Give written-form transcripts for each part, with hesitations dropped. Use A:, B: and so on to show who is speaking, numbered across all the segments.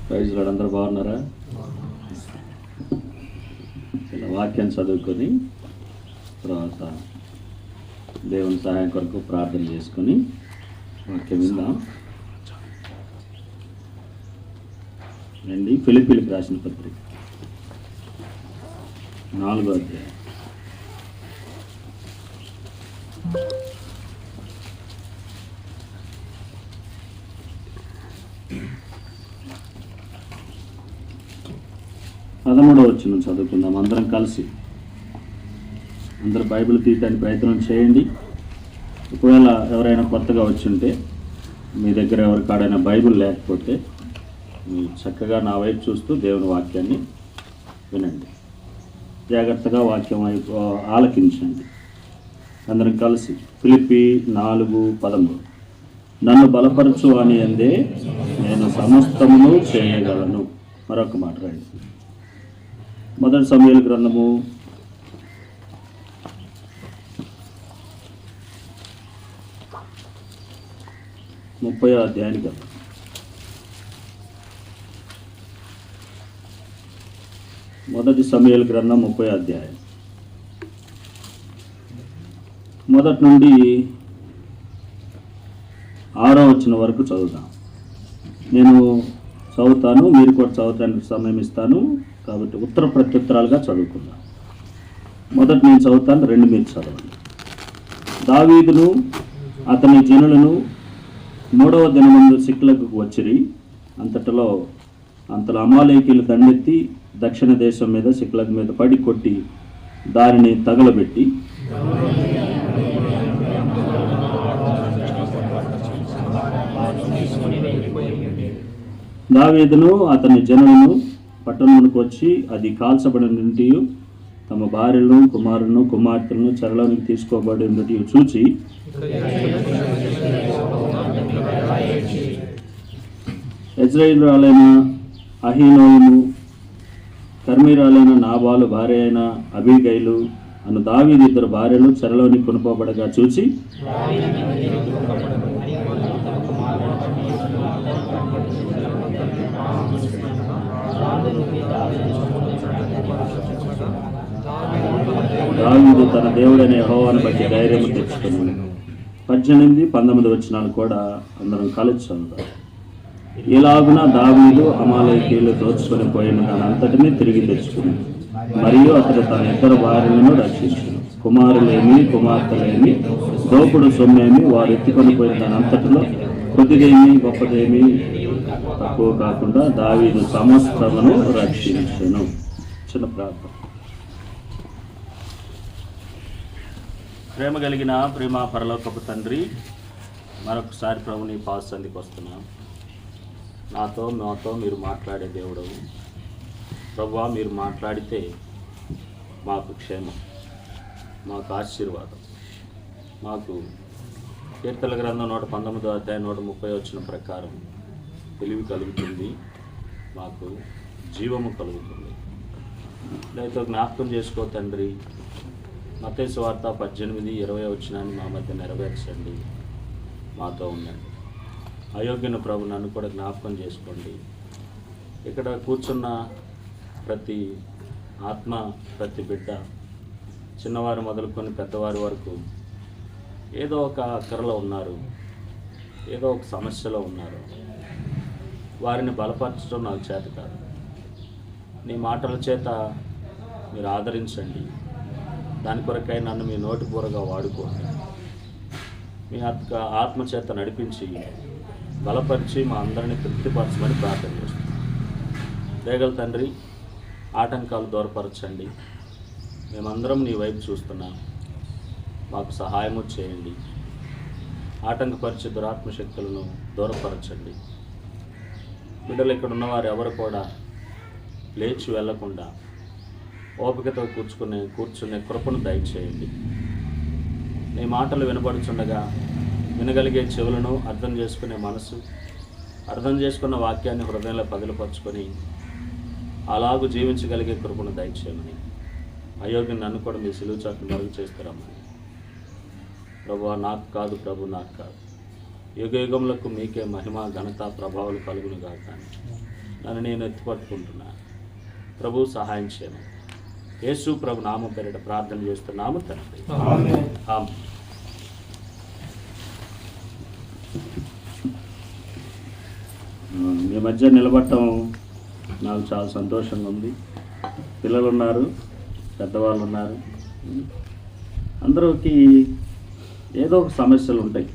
A: Praise lord. అందరూ బాగున్నారా? ఇలా వాక్యం చదువుకొని తర్వాత దేవుని సహాయం కొరకు ప్రార్థన చేసుకొని వాక్యం విందాం. రండి, ఫిలిప్పీలకు రాసిన పత్రిక 4వ అధ్యాయం. పదమూడవ వచనం చదువుకుందాం అందరం కలిసి. అందరూ బైబిల్ తీయటానికి ప్రయత్నం చేయండి. ఒకవేళ ఎవరైనా కొత్తగా వచ్చుంటే మీ దగ్గర ఎవరికాడైనా బైబిల్ లేకపోతే మీరు చక్కగా నా వైపు చూస్తూ దేవుని వాక్యాన్ని వినండి. జాగ్రత్తగా వాక్యం ఆలకించండి. అందరం కలిసి ఫిలిప్పీ 4:13. నన్ను బలపరచు అని అందే నేను సమస్తమును చేయగలను. మరొక మాట రండి. మొదటి సమూయేలు గ్రంథము 30వ అధ్యాయానికి వెళ్దాం. మొదటి సమూయేలు గ్రంథం 30వ అధ్యాయం మొదటి నుండి 6వ వచనం వరకు చదువుతాం. నేను చదువుతాను, మీరు కూడా చదవడానికి సమయం ఇస్తాను. కాబట్టి ఉత్తర ప్రత్యుత్తరాలుగా చదువుకుందాం. మొదటి నేను చదువుతాను, 2 మీరు చదవండి. దావీదును అతని జనులను 3వ దినమందు సిక్లగుకు వచ్చిరి. అంతలో అమాలేకీయులు దండెత్తి దక్షిణ దేశం మీద సిక్లగు మీద పడి కొట్టి దానిని తగలబెట్టి దావీదును అతని జనులను పట్టణమునకు వచ్చి అది కాల్చబడిన నుండి తమ భార్యలను కుమారులను కుమార్తెలను చెరలోనికి తీసుకోబడి నుండి చూచి యెజ్రెయేలురాలైన అహీనోయము, కర్మీరాలైన నాబాలు భార్య అయిన అబీగైలు అను దావీదు 2 భార్యలు చెరలోనికి కొనుకోబడగా చూచి దావీదు తన దేవుడైన యెహోవాను బట్టి ధైర్యము తెచ్చుకున్నాడు. 18, 19 వచనాలు కూడా అందరం కలిసి చదువుతాం. ఇలాగున దావీదు అమాలేకీయులు దోచుకొని పోయిన దాని అంతటినీ తిరిగి తెచ్చుకున్నాడు. మరియు అతడు తన 2 భార్యలను రక్షించాడు. కుమారులేమి కుమార్తెలేమి దోపుడు సొమ్మేమి వారు ఎత్తుకొని పోయిన దాని అంతటిలో కొద్దిదేమి గొప్పదేమి తక్కువ కాకుండా దావీదు సమస్తమును రక్షించెను. చిన్న ప్రార్థన. ప్రేమ కలిగిన ప్రేమ పరలోకపు తండ్రి, మరొకసారి ప్రభు నీ పాసందికి వస్తున్నాం. నాతో మీరు మాట్లాడే దేవుడవు ప్రభువా. మీరు మాట్లాడితే మాకు క్షేమం, మాకు ఆశీర్వాదం. మాకు కీర్తన గ్రంథం 119వ అధ్యాయం 130 వచనం ప్రకారం తెలివి కలుగుతుంది, మాకు జీవము కలుగుతుంది. దయతో జ్ఞాపకం చేసుకో తండ్రి. మత్తయి సువార్త 18:20 వచనాన్ని మా మధ్య నెరవేర్చండి, మాతో ఉండండి. అయోగ్యను ప్రభు నన్ను కూడా జ్ఞాపకం చేసుకోండి. ఇక్కడ కూర్చున్న ప్రతి ఆత్మ, ప్రతి బిడ్డ, చిన్నవారు మొదలుకొని పెద్దవారి వరకు ఏదో ఒక అక్కరలో ఉన్నారు, ఏదో ఒక సమస్యలో ఉన్నారు. వారిని బలపరచడం నాకు చేత కాదు. నీ మాటల చేత మీరు ఆదరించండి. దాని కొరకై నన్ను మీ నోటిపూరగా వాడుకోండి. మీ ఆత్మచేత నడిపించి బలపరిచి మా అందరినీ తృప్తిపరచమని ప్రార్థన చేస్తున్నాం. దయగల తండ్రి, ఆటంకాలు దూరపరచండి. మేమందరం నీ వైపు చూస్తున్నాం, మాకు సహాయము చేయండి. ఆటంకపరిచే దురాత్మశక్తులను దూరపరచండి. బిడ్డలు ఇక్కడ ఉన్నవారు ఎవరు కూడా లేచి వెళ్లకుండా ఓపికతో కూర్చునే కృపను దయచేయండి. నీ మాటలు వినబడుచుండగా వినగలిగే చెవులను, అర్థం చేసుకునే మనసు, అర్థం చేసుకున్న వాక్యాన్ని హృదయంలో పదిలపరుచుకొని అలాగూ జీవించగలిగే కృపను దయచేయమని, అయోగ్యం నన్ను కూడా మీ సిలువ చాటును మరుగు చేస్తారమ్మని. ప్రభువా, నాకు కాదు ప్రభు, నాకు కాదు, యుగ యుగములకు మీకే మహిమ ఘనత ప్రభావాలు కలుగునుగా. కానీ నన్ను నేను ఎత్తుపట్టుకుంటున్నా. ప్రభు సహాయం చేయను. యేసు ప్రభు నామం పేరిట ప్రార్థన చేస్తున్నాము తండ్రి. ఆమేన్. మీ మధ్య నిలబడటం నాకు చాలా సంతోషంగా ఉంది. పిల్లలు ఉన్నారు, పెద్దవాళ్ళు ఉన్నారు. అందరికి ఏదో ఒక సమస్యలు ఉంటాయి.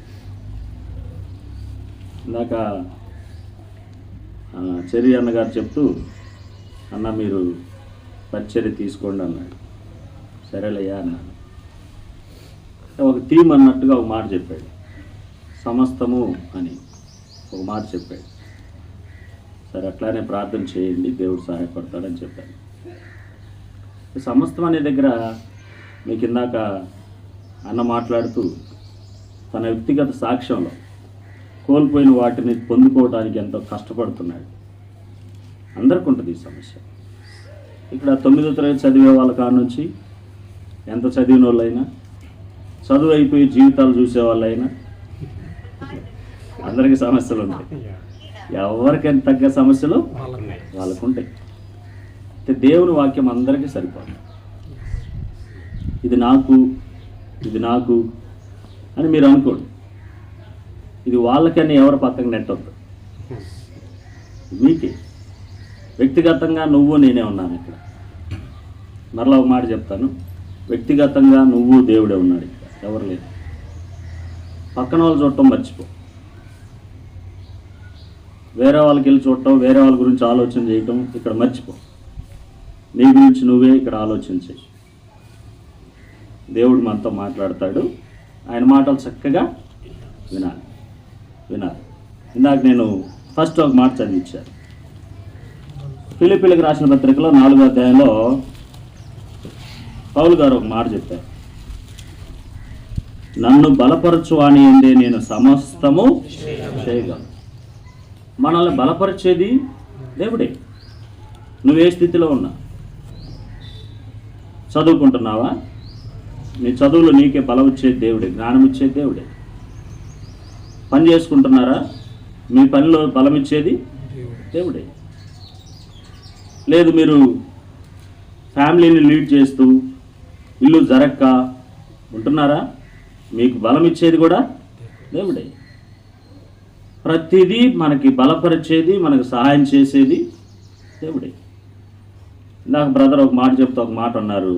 A: ఇందాక చెర్రి అన్నగారు చెప్తూ, అన్న మీరు పరిచర్య తీసుకోండి అన్నాడు. సరేలయ్యా అన్నాడు. ఒక థీమ్ అన్నట్టుగా ఒక మాట చెప్పాడు. సమస్తము అని ఒక మాట చెప్పాడు. సరే అట్లానే ప్రార్థన చేయండి, దేవుడు సహాయపడతాడని చెప్పాను. సమస్తం అనే దగ్గర మీకు ఇందాక అన్న మాట్లాడుతూ తన వ్యక్తిగత సాక్ష్యంలో కోల్పోయిన వాటిని పొందుకోవడానికి ఎంతో కష్టపడుతున్నాడు. అందరికీ ఉంటుంది ఈ సమస్య. ఇక్కడ 9వ తరగతి చదివే వాళ్ళ కాడ నుంచి ఎంత చదివిన వాళ్ళైనా, చదువు అయిపోయి జీవితాలు చూసే వాళ్ళైనా అందరికీ సమస్యలు ఉంటాయి. ఎవరికైనా తగ్గ సమస్యలు వాళ్ళకు ఉంటాయి. దేవుని వాక్యం అందరికీ సరిపోదు. ఇది నాకు అని మీరు అనుకోండి. ఇది వాళ్ళకని ఎవరి పక్కన నెట్టొద్దు. మీకే వ్యక్తిగతంగా నువ్వు నేనే ఉన్నాను ఇక్కడ. మరలా ఒక మాట చెప్తాను. వ్యక్తిగతంగా నువ్వు దేవుడే ఉన్నాడు ఇక్కడ, ఎవరు లేదు. పక్కన వాళ్ళు చూడటం మర్చిపో. వేరే వాళ్ళకి వెళ్ళి చూడటం, వేరే వాళ్ళ గురించి ఆలోచన చేయటం ఇక్కడ మర్చిపో. నీ గురించి నువ్వే ఇక్కడ ఆలోచించే. దేవుడు మనతో మాట్లాడతాడు. ఆయన మాటలు చక్కగా వినాలి. ఇందాక నేను ఫస్ట్ ఒక మాట చదివించాను. ఫిలిప్పీలకు రాసిన పత్రికలో 4వ అధ్యాయంలో పౌలు గారు ఒక మాట చెప్పారు. నన్ను బలపరచువాని అందే నేను సమస్తము చేయగలను. మనల్ని బలపరిచేది దేవుడే. నువ్వే స్థితిలో ఉన్నా, చదువుకుంటున్నావా, నీ చదువులో నీకే బలం ఇచ్చేది దేవుడే, జ్ఞానం ఇచ్చేది దేవుడే. పని చేసుకుంటున్నారా, మీ పనిలో బలం ఇచ్చేది దేవుడే. లేదు మీరు ఫ్యామిలీని లీడ్ చేస్తూ ఇల్లు జరక్క ఉంటున్నారా, మీకు బలం ఇచ్చేది కూడా దేవుడే. ప్రతిదీ మనకి బలపరిచేది, మనకు సహాయం చేసేది దేవుడే. ఇందాక బ్రదర్ ఒక మాట చెప్తే ఒక మాట అన్నారు.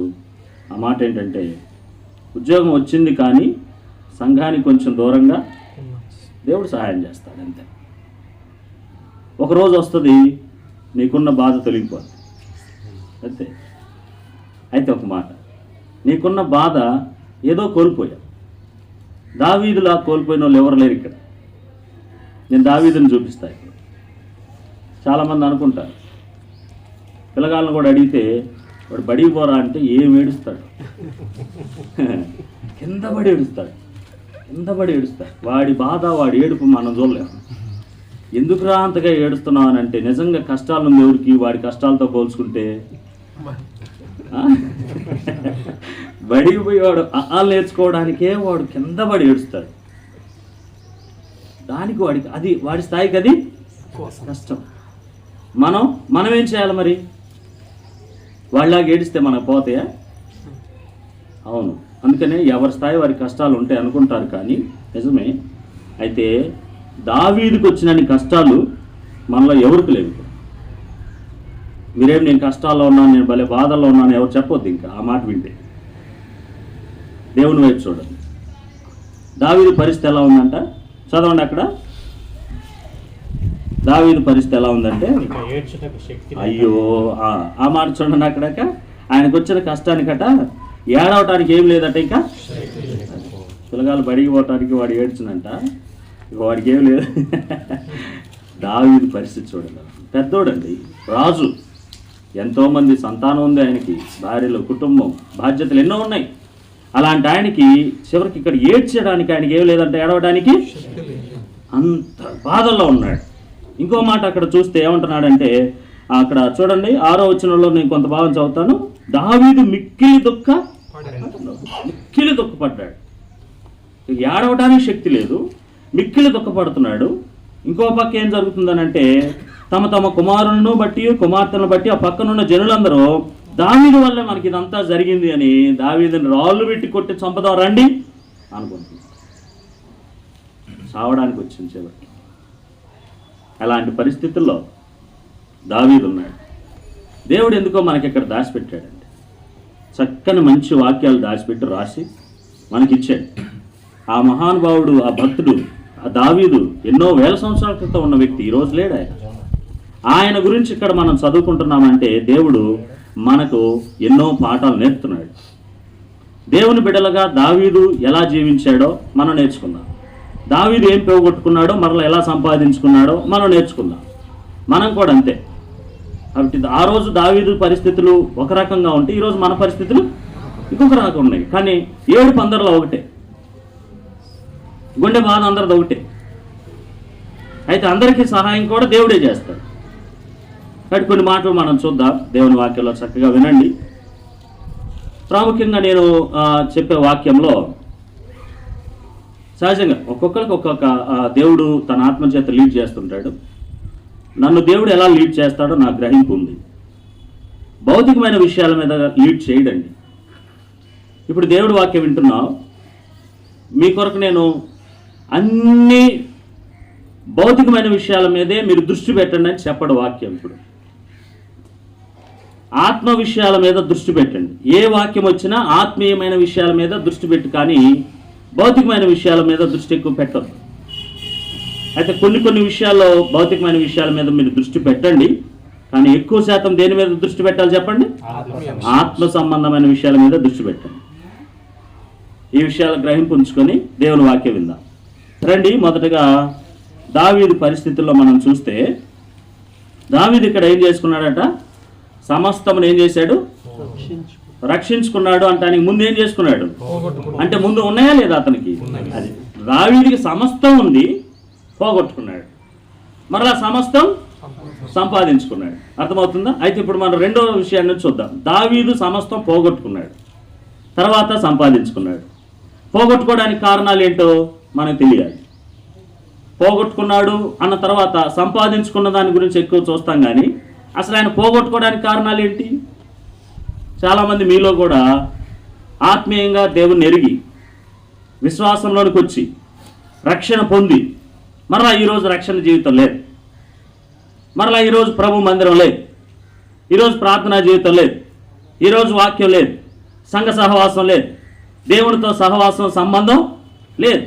A: ఆ మాట ఏంటంటే, ఉద్యోగం వచ్చింది కానీ సంఘానికి కొంచెం దూరంగా దేవుడు సహాయం చేస్తాడు అంతే. ఒకరోజు వస్తుంది, నీకున్న బాధ తొలగిపోతుంది అంతే. అయితే ఒక మాట, నీకున్న బాధ ఏదో కోల్పోయా. దావీదులా కోల్పోయిన వాళ్ళు ఎవరు లేరు ఇక్కడ. నేను దావీదుని చూపిస్తాను. ఇప్పుడు చాలామంది అనుకుంటారు, పిల్లగాళ్ళను కూడా అడిగితే వాడు బడికి పోరా అంటే ఏం ఏడుస్తాడు, కింద పడి ఏడుస్తాడు. వాడి బాధ, వాడి ఏడుపు మనం చూడలేము. ఎందుకురా అంతగా ఏడుస్తున్నావు అని అంటే, నిజంగా కష్టాలు ఉంది ఎవరికి, వాడి కష్టాలతో పోల్చుకుంటే. బడికి పోయి వాడు అఆలు నేర్చుకోవడానికే వాడు కింద పడి ఏడుస్తాడు. దానికి వాడికి అది వాడి స్థాయికి అది కష్టం. మనం ఏం చేయాలి మరి? వాళ్ళలాగా ఏడిస్తే మనకు పోతాయా? అవును. అందుకనే ఎవరి స్థాయి వారి కష్టాలు ఉంటాయి అనుకుంటారు, కానీ నిజమే. అయితే దావీదుకు వచ్చినన్ని కష్టాలు మనలో ఎవరికి లేవు. మీరేం నేను కష్టాల్లో ఉన్నాను, నేను భలే బాధల్లో ఉన్నాను ఎవరు చెప్పొద్దు. ఇంకా ఆ మాట వింటే దేవుని వైపు చూడండి. దావీదు పరిస్థితి ఎలా ఉందంట చదవండి. అక్కడ దావీదు పరిస్థితి ఎలా ఉందంటే, అయ్యో ఆ మాట చూడండి. అక్కడక ఆయనకు వచ్చిన కష్టానికట ఏడవటానికి ఏం లేదట. ఇంకా పిల్లగాలు బడికి పోవటానికి వాడు ఏడ్చినంట, ఇక వాడికి ఏం లేదు. దావీదు పరిస్థితి చూడండి. పెద్దోడండి, రాజు, ఎంతోమంది సంతానం ఉంది ఆయనకి, భార్యలు, కుటుంబం, బాధ్యతలు ఎన్నో ఉన్నాయి. అలాంటి ఆయనకి చివరికి ఇక్కడ ఏడ్చడానికి ఆయనకి ఏం లేదంటే, ఏడవడానికి అంత బాధల్లో ఉన్నాడు. ఇంకో మాట అక్కడ చూస్తే ఏమంటున్నాడంటే, అక్కడ చూడండి 6వ వచనంలో నేను కొంత భాగం చదువుతాను. దావీదు మిక్కిలి దుఃఖపడ్డాడు. ఏడవడానికి శక్తి లేదు, మిక్కిలి దుఃఖపడుతున్నాడు. ఇంకో పక్క ఏం జరుగుతుందనంటే, తమ తమ కుమారులను బట్టి కుమార్తెలను బట్టి ఆ పక్కనున్న జనులందరూ దావీదు వల్ల మనకి ఇదంతా జరిగింది అని దావీదుని రాళ్ళు పెట్టి కొట్టి చంపదాం రండి అనుకుంటున్నారు. చావడానికి వచ్చింది చివరికి. అలాంటి పరిస్థితుల్లో దావీదు ఉన్నాడు. దేవుడు ఎందుకో మనకి ఇక్కడ దాచిపెట్టాడండి. చక్కని మంచి వాక్యాలు దాచిపెట్టి రాసి మనకిచ్చాడు. ఆ మహానుభావుడు, ఆ భక్తుడు, ఆ దావీదు ఎన్నో వేల సంవత్సరాల క్రితం ఉన్న వ్యక్తి ఈరోజు లేడు. ఆయన గురించి ఇక్కడ మనం చదువుకుంటున్నామంటే దేవుడు మనకు ఎన్నో పాఠాలు నేర్పుతున్నాడు. దేవుని బిడ్డలుగా దావీదు ఎలా జీవించాడో మనం నేర్చుకుందాం. దావీదు ఏం పోగొట్టుకున్నాడో మరలా ఎలా సంపాదించుకున్నాడో మనం నేర్చుకుందాం. మనం కూడా అంతే. కాబట్టి ఆ రోజు దావీదు పరిస్థితులు ఒక రకంగా ఉంటే ఈరోజు మన పరిస్థితులు ఇంకొక రకంగా ఉన్నాయి. కానీ 7 పందర్లో ఒకటే, గుండె బాధ అందరిది ఒకటే. అయితే అందరికీ సహాయం కూడా దేవుడే చేస్తాడు. కాబట్టి కొన్ని మాటలు మనం చూద్దాం. దేవుని వాక్యంలో చక్కగా వినండి. ప్రాముఖ్యంగా నేను చెప్పే వాక్యంలో సహజంగా ఒక్కొక్కరికి ఒక్కొక్క దేవుడు తన ఆత్మచేత లీడ్ చేస్తుంటాడు. నన్ను దేవుడు ఎలా లీడ్ చేస్తాడో నాకు గ్రహింపు ఉంది. భౌతికమైన విషయాల మీద లీడ్ చేయడండి. ఇప్పుడు దేవుడి వాక్యం వింటున్నావు, మీ కొరకు నేను అన్ని భౌతికమైన విషయాల మీదే మీరు దృష్టి పెట్టండి అని చెప్పడు వాక్యం. ఇప్పుడు ఆత్మ విషయాల మీద దృష్టి పెట్టండి. ఏ వాక్యం వచ్చినా ఆత్మీయమైన విషయాల మీద దృష్టి పెట్టు, కానీ భౌతికమైన విషయాల మీద దృష్టి ఎక్కువ పెట్టదు. అయితే కొన్ని విషయాల్లో భౌతికమైన విషయాల మీద మీరు దృష్టి పెట్టండి, కానీ ఎక్కువ శాతం దేని మీద దృష్టి పెట్టాలి చెప్పండి? ఆత్మ సంబంధమైన విషయాల మీద దృష్టి పెట్టండి. ఈ విషయాలు గ్రహింపు ఉంచుకొని దేవుని వాక్యం విందాం రండి. మొదటగా దావీదు పరిస్థితుల్లో మనం చూస్తే, దావీదు ఇక్కడ ఏం చేసుకున్నాడట? సమస్తమును ఏం చేశాడు? రక్షించుకున్నాడు. అంటానికి ముందు ఏం చేసుకున్నాడు అంటే ముందు ఉన్నాయా లేదా అతనికి? అది దావీదుకి సమస్తం ఉంది, పోగొట్టుకున్నాడు. మరలా సమస్తం సంపాదించుకున్నాడు. అర్థమవుతుందా? అయితే ఇప్పుడు మనం రెండో విషయాన్ని చూద్దాం. దావీదు సమస్తం పోగొట్టుకున్నాడు, తర్వాత సంపాదించుకున్నాడు. పోగొట్టుకోవడానికి కారణాలు ఏంటో మనకు తెలియాలి. పోగొట్టుకున్నాడు అన్న తర్వాత సంపాదించుకున్న దాని గురించి ఎక్కువ చూస్తాం, కానీ అసలు ఆయన పోగొట్టుకోవడానికి కారణాలు ఏంటి? చాలామంది మీలో కూడా ఆత్మీయంగా దేవుణ్ణి ఎరిగి విశ్వాసంలోనికి వచ్చి రక్షణ పొంది మరలా ఈరోజు రక్షణ జీవితం లేదు, మరలా ఈరోజు ప్రభు మందిరం లేదు, ఈరోజు ప్రార్థనా జీవితం లేదు, ఈరోజు వాక్యం లేదు, సంఘ సహవాసం లేదు, దేవునితో సహవాసం సంబంధం లేదు.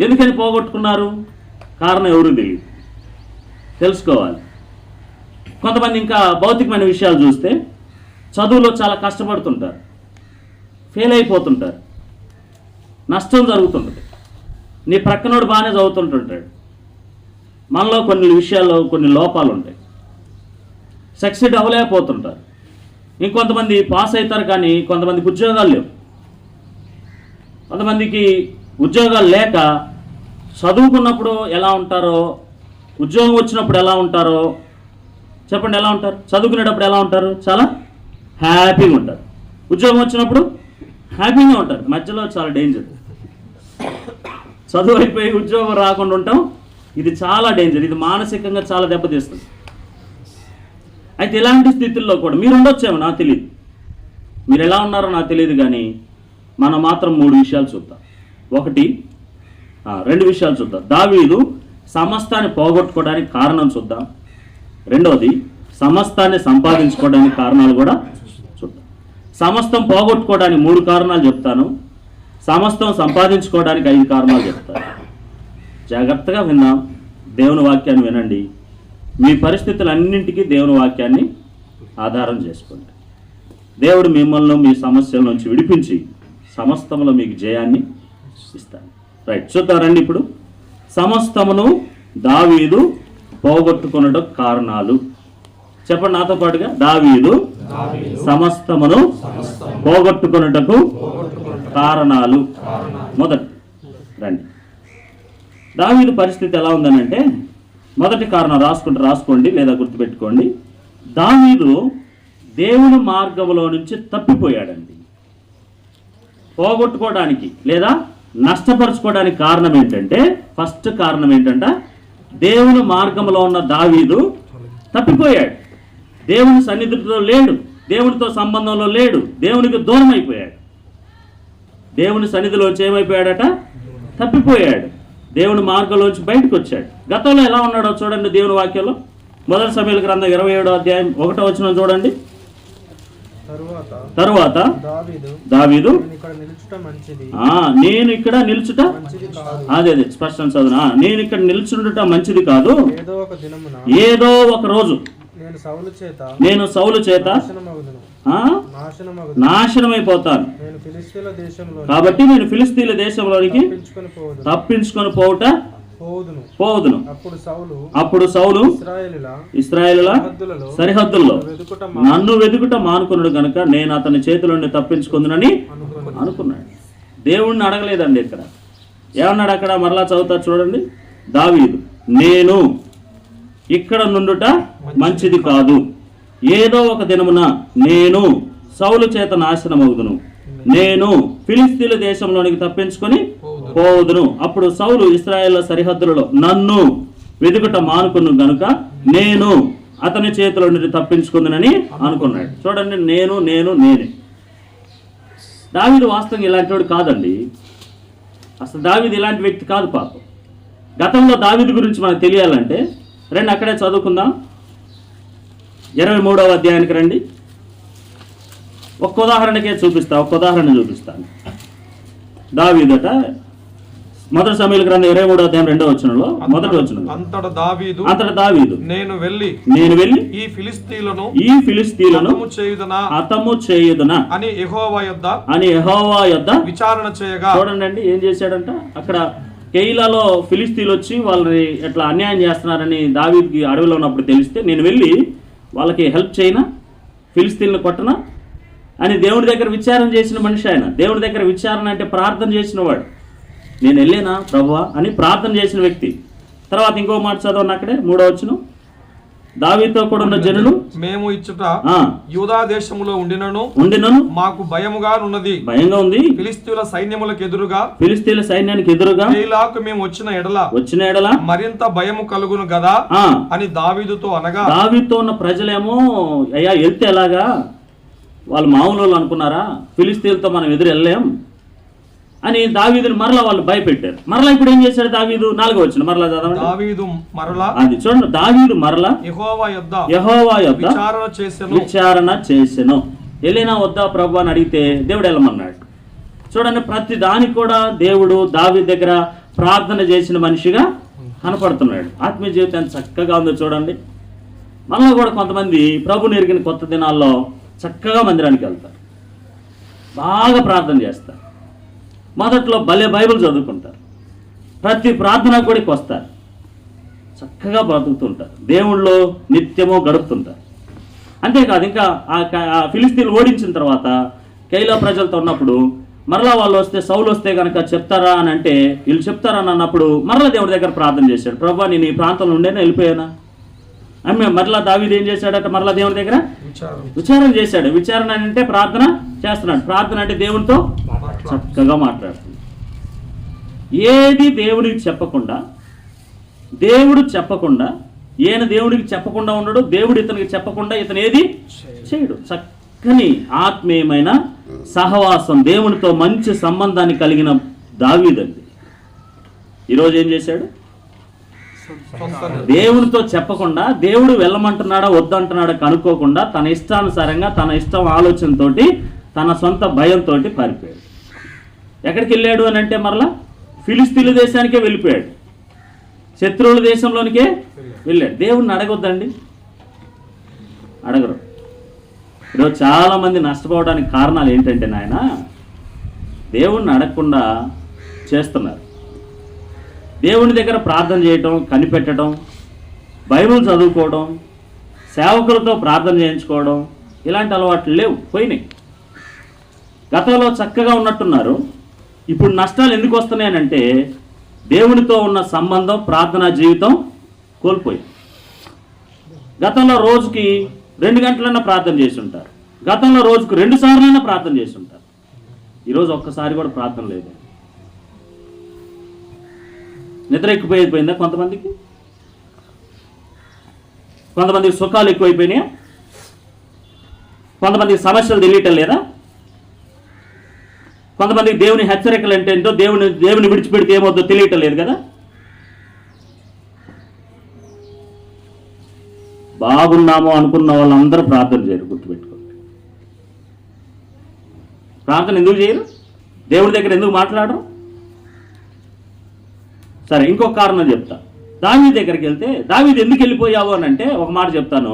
A: ఎందుకని పోగొట్టుకున్నారు? కారణం ఎవరు తెలియదు, తెలుసుకోవాలి. కొంతమంది ఇంకా భౌతికమైన విషయాలు చూస్తే చదువులో చాలా కష్టపడుతుంటారు, ఫెయిల్ అయిపోతుంటారు, నష్టం జరుగుతుంటుంది. నీ ప్రక్కనోడు బాగానే చదువుతుంటుంటాడు, మనలో కొన్ని విషయాల్లో కొన్ని లోపాలు ఉంటాయి, సక్సెడ్ అవ్వలేకపోతుంటారు. ఇంకొంతమంది పాస్ అవుతారు, కానీ కొంతమందికి ఉద్యోగాలు లేవు. కొంతమందికి ఉద్యోగాలు లేక చదువుకున్నప్పుడు ఎలా ఉంటారో, ఉద్యోగం వచ్చినప్పుడు ఎలా ఉంటారో చెప్పండి. ఎలా ఉంటారు? చదువుకునేటప్పుడు ఎలా ఉంటారు? చాలా హ్యాపీగా ఉంటారు. ఉద్యోగం వచ్చినప్పుడు హ్యాపీగా ఉంటారు. మధ్యలో చాలా డేంజర్. చదువు అయిపోయి ఉద్యోగం రాకుండా ఉంటాం, ఇది చాలా డేంజర్. ఇది మానసికంగా చాలా దెబ్బతీస్తుంది. అయితే ఇలాంటి స్థితుల్లో కూడా మీరు ఉండొచ్చేమో, నాకు తెలియదు, మీరు ఎలా ఉన్నారో నాకు తెలియదు, కానీ మనం మాత్రం 3 విషయాలు చూద్దాం. రెండు విషయాలు చూద్దాం. దావీదు సమస్తాన్ని పోగొట్టుకోవడానికి కారణం చూద్దాం. రెండవది సమస్తాన్ని సంపాదించుకోవడానికి కారణాలు కూడా చూద్దాం. సమస్తం పోగొట్టుకోవడానికి 3 కారణాలు చెప్తాను, సమస్తం సంపాదించుకోవడానికి 5 కారణాలు చెప్తాను. జాగ్రత్తగా విన్నాం. దేవుని వాక్యాన్ని వినండి. మీ పరిస్థితులన్నింటికీ దేవుని వాక్యాన్ని ఆధారం చేసుకోండి. దేవుడు మిమ్మల్ని మీ సమస్యల నుంచి విడిపించి సమస్తములో మీకు జయాన్ని ఇస్తాడు. రైట్, చూద్దాం రండి. ఇప్పుడు సమస్తమును దావీదు పోగొట్టుకున్నట కారణాలు చెప్పండి నాతో పాటుగా. దావీదు సమస్తమును పోగొట్టుకున్నటకు కారణాలు. మొదటి రండి, దావీదు పరిస్థితి ఎలా ఉందనంటే, మొదటి కారణం రాసుకోండి లేదా గుర్తుపెట్టుకోండి. దావీదు దేవుని మార్గంలో నుంచి తప్పిపోయాడండి. పోగొట్టుకోవడానికి లేదా నష్టపరుచుకోవడానికి కారణం ఏంటంటే, ఫస్ట్ కారణం ఏంటంటే దేవుని మార్గంలో ఉన్న దావీదు తప్పిపోయాడు. దేవుని సన్నిధితో లేడు, దేవునితో సంబంధంలో లేడు, దేవునికి దూరం అయిపోయాడు. దేవుని సన్నిధిలోంచి ఏమైపోయాడట? తప్పిపోయాడు. దేవుని మార్గంలోంచి బయటకు వచ్చాడు. గతంలో ఎలా ఉన్నాడో చూడండి దేవుని వాక్యంలో. మొదటి సమూయేలు గ్రంథం 27వ అధ్యాయం 1వ వచనం చూడండి. తరువాత దావీదు నేను ఇక్కడ నిలుచుట అదే స్పష్టం చదువునా, నేను ఇక్కడ నిల్చుండుట మంచిది కాదు, ఏదో ఒక రోజు నేను సౌలు చేత నాశనమైపోతాను, కాబట్టి నేను ఫిలిస్తీన్ల దేశంలోనికి తప్పించుకొని పోవుదును. అప్పుడు సౌలు ఇశ్రాయేలుల సరిహద్దుల్లో నన్ను వెతుకుట మానుకున్నాడు గనుక నేను అతని చేతుల నుండి తప్పించుకుందునని అనుకున్నాడు. దేవుణ్ణి అడగలేదండి. ఇక్కడ ఏమన్నాడు? అక్కడ మరలా చదువుతా చూడండి. దావీదు నేను ఇక్కడ నుండుట మంచిది కాదు, ఏదో ఒక దినమున నేను సౌలు చేత నాశనమవుదును, నేను ఫిలిస్తీన్ల దేశంలోనికి తప్పించుకొని పోవుదును. అప్పుడు సౌలు ఇశ్రాయేళ్ల సరిహద్దులలో నన్ను వెతుకుట మానుకును గనుక నేను అతని చేతిలో నుండి తప్పించుకుందునని అనుకున్నాడు. చూడండి, నేనే. దావీదు వాస్తవంగా ఇలాంటి వాడు కాదండి. అసలు దావీదు ఇలాంటి వ్యక్తి కాదు. పాపం గతంలో దావీదు గురించి మనకు తెలియాలంటే రండి అక్కడే చదువుకుందాం. 23వ అధ్యాయానికి రండి. ఒక్క ఉదాహరణ చూపిస్తాను. దావీదట మొదటి సమూయేలు గ్రంథం 23వ అధ్యాయం 2వ వచనంలో మొదటి వచనం, అంతట దావీదు నేను వెళ్ళి ఈ ఫిలిస్తీయులను హతము చేయుదునా అని యెహోవా యొద్ద విచారణ చేయగా. చూడండి ఏం చేశాడంట. అక్కడ కెయిలాలో ఫిలిస్తీన్లు వచ్చి వాళ్ళని ఎట్లా అన్యాయం చేస్తున్నారని దావీదుకి అడవిలో ఉన్నప్పుడు తెలిస్తే నేను వెళ్ళి వాళ్ళకి హెల్ప్ చేయనా, ఫిలిస్తీన్లు కొట్టనా అని దేవుడి దగ్గర విచారణ చేసిన మనిషి ఆయన. దేవుడి దగ్గర విచారణ అంటే ప్రార్థన చేసిన వాడు. నేను వెళ్ళేనా ప్రభువా అని ప్రార్థన చేసిన వ్యక్తి. తర్వాత ఇంకో మాట చదవండి అక్కడే 3వ వచనం. దావీదుతో కూడా ఉన్న జనులు మేము ఇచ్చుట యూదా దేశములో ఉండినను మాకు భయంగా ఉంది, ఫిలిస్తీయుల సైన్యానికి ఎదురుగా కెయీలాకు మేము వచ్చిన ఎడల మరింత భయము కలుగును గదా అని దావీదుతో అనగా, దావీదుతో ఉన్న ప్రజలేమో అయ్యా వెళ్తే ఎలాగా, వాళ్ళు మామూలు అనుకున్నారా, ఫిలిస్తీయులతో మనం ఎదురు వెళ్ళలేం అని దావీదుని మరలా వాళ్ళు భయపెట్టారు. మరలా ఇప్పుడు ఏం చేశాడు దావీదు? 4వ వచనం మరలా చదవండి. అది చూడండి. దావీదు మరలా యెహోవా యొద్ద విచారణ చేసెను. వెళ్ళినా వద్దా ప్రభు అని అడిగితే దేవుడు వెళ్ళమన్నాడు. చూడండి, ప్రతి దానికి కూడా దేవుడు దావీదు దగ్గర ప్రార్థన చేసిన మనిషిగా కనపడుతున్నాడు. ఆత్మీయ జీవితం ఎంత చక్కగా ఉందో చూడండి. మనలో కూడా కొంతమంది ప్రభుని ఎరిగిన కొత్త దినాల్లో చక్కగా మందిరానికి వెళ్తారు, బాగా ప్రార్థన చేస్తారు, మొదట్లో భలే బైబిల్ చదువుకుంటారు, ప్రతి ప్రార్థన కూడికి వస్తారు, చక్కగా బ్రతుకుతుంటారు, దేవుళ్ళు నిత్యము గడుపుతుంటారు. అంతేకాదు, ఇంకా ఆ ఫిలిస్తీన్లు ఓడించిన తర్వాత కెయీలా ప్రజలతో ఉన్నప్పుడు మరలా వాళ్ళు వస్తే సౌలు వస్తే కనుక చెప్తారా అని అంటే వీళ్ళు చెప్తారని అన్నప్పుడు మరలా దేవుడి దగ్గర ప్రార్థన చేశాడు. ప్రభువా నేను ఈ ప్రాంతంలో ఉండేనా వెళ్ళిపోయానా అని. మరలా దావీదు ఏం చేశాడట? మరలా దేవుడి దగ్గర విచారణ చేశాడు. విచారణ అంటే ప్రార్థన చేస్తున్నాడు. ప్రార్థన అంటే దేవునితో చక్కగా మాట్లాడుతుంది. ఏది దేవుడికి చెప్పకుండా, దేవుడు చెప్పకుండా, ఈయన దేవుడికి చెప్పకుండా ఉండడు, దేవుడు ఇతనికి చెప్పకుండా ఇతను ఏది చేయడు. చక్కని ఆత్మీయమైన సహవాసం, దేవునితో మంచి సంబంధాన్ని కలిగిన దావీదండి. ఈరోజు ఏం చేశాడు? దేవునితో చెప్పకుండా, దేవుడు వెళ్ళమంటున్నాడా వద్దంటున్నాడా కనుక్కోకుండా తన ఇష్టానుసారంగా, తన ఇష్టం ఆలోచనతోటి, తన సొంత భయంతో పారిపోయాడు. ఎక్కడికి వెళ్ళాడు అని అంటే మరలా ఫిలిస్తీన్ల దేశానికే వెళ్ళిపోయాడు, శత్రువుల దేశంలోనికే వెళ్ళాడు. దేవుడిని అడగొద్దండి, అడగరు. ఈరోజు చాలా మంది నష్టపోవడానికి కారణాలు ఏంటంటే నాయన దేవుణ్ణి అడగకుండా చేస్తున్నారు. దేవుని దగ్గర ప్రార్థన చేయటం, కనిపెట్టడం, బైబిల్ చదువుకోవడం, సేవకులతో ప్రార్థన చేయించుకోవడం, ఇలాంటి అలవాట్లు లేవు, పోయినాయి. గతంలో చక్కగా ఉన్నట్టున్నారు, ఇప్పుడు నష్టాలు ఎందుకు వస్తున్నాయనంటే దేవునితో ఉన్న సంబంధం, ప్రార్థనా జీవితం కోల్పోయి. గతంలో రోజుకి 2 గంటలైనా ప్రార్థన చేసి ఉంటారు, గతంలో రోజుకు 2 సార్లైనా ప్రార్థన చేసి ఉంటారు. ఈరోజు ఒక్కసారి కూడా ప్రార్థన లేదు. నిద్ర ఎక్కిపోయిపోయిందా కొంతమందికి? కొంతమందికి సుఖాలు ఎక్కువైపోయినాయా? కొంతమందికి సమస్యలు తెలియటం లేదా? కొంతమందికి దేవుని హెచ్చరికలు అంటే ఏంటో, దేవుని విడిచిపెడితే ఏమవుతుందో తెలియటం లేదు కదా? బాగున్నామో అనుకున్న వాళ్ళందరూ ప్రార్థన చేయరు, గుర్తుపెట్టుకోండి. ప్రార్థన ఎందుకు చేయరు? దేవుడి దగ్గర ఎందుకు మాట్లాడరు? సరే, ఇంకొక కారణం చెప్తా. దావీదు దగ్గరికి వెళ్తే, దావీదు ఎందుకు వెళ్ళిపోయావు అని అంటే ఒక మాట చెప్తాను.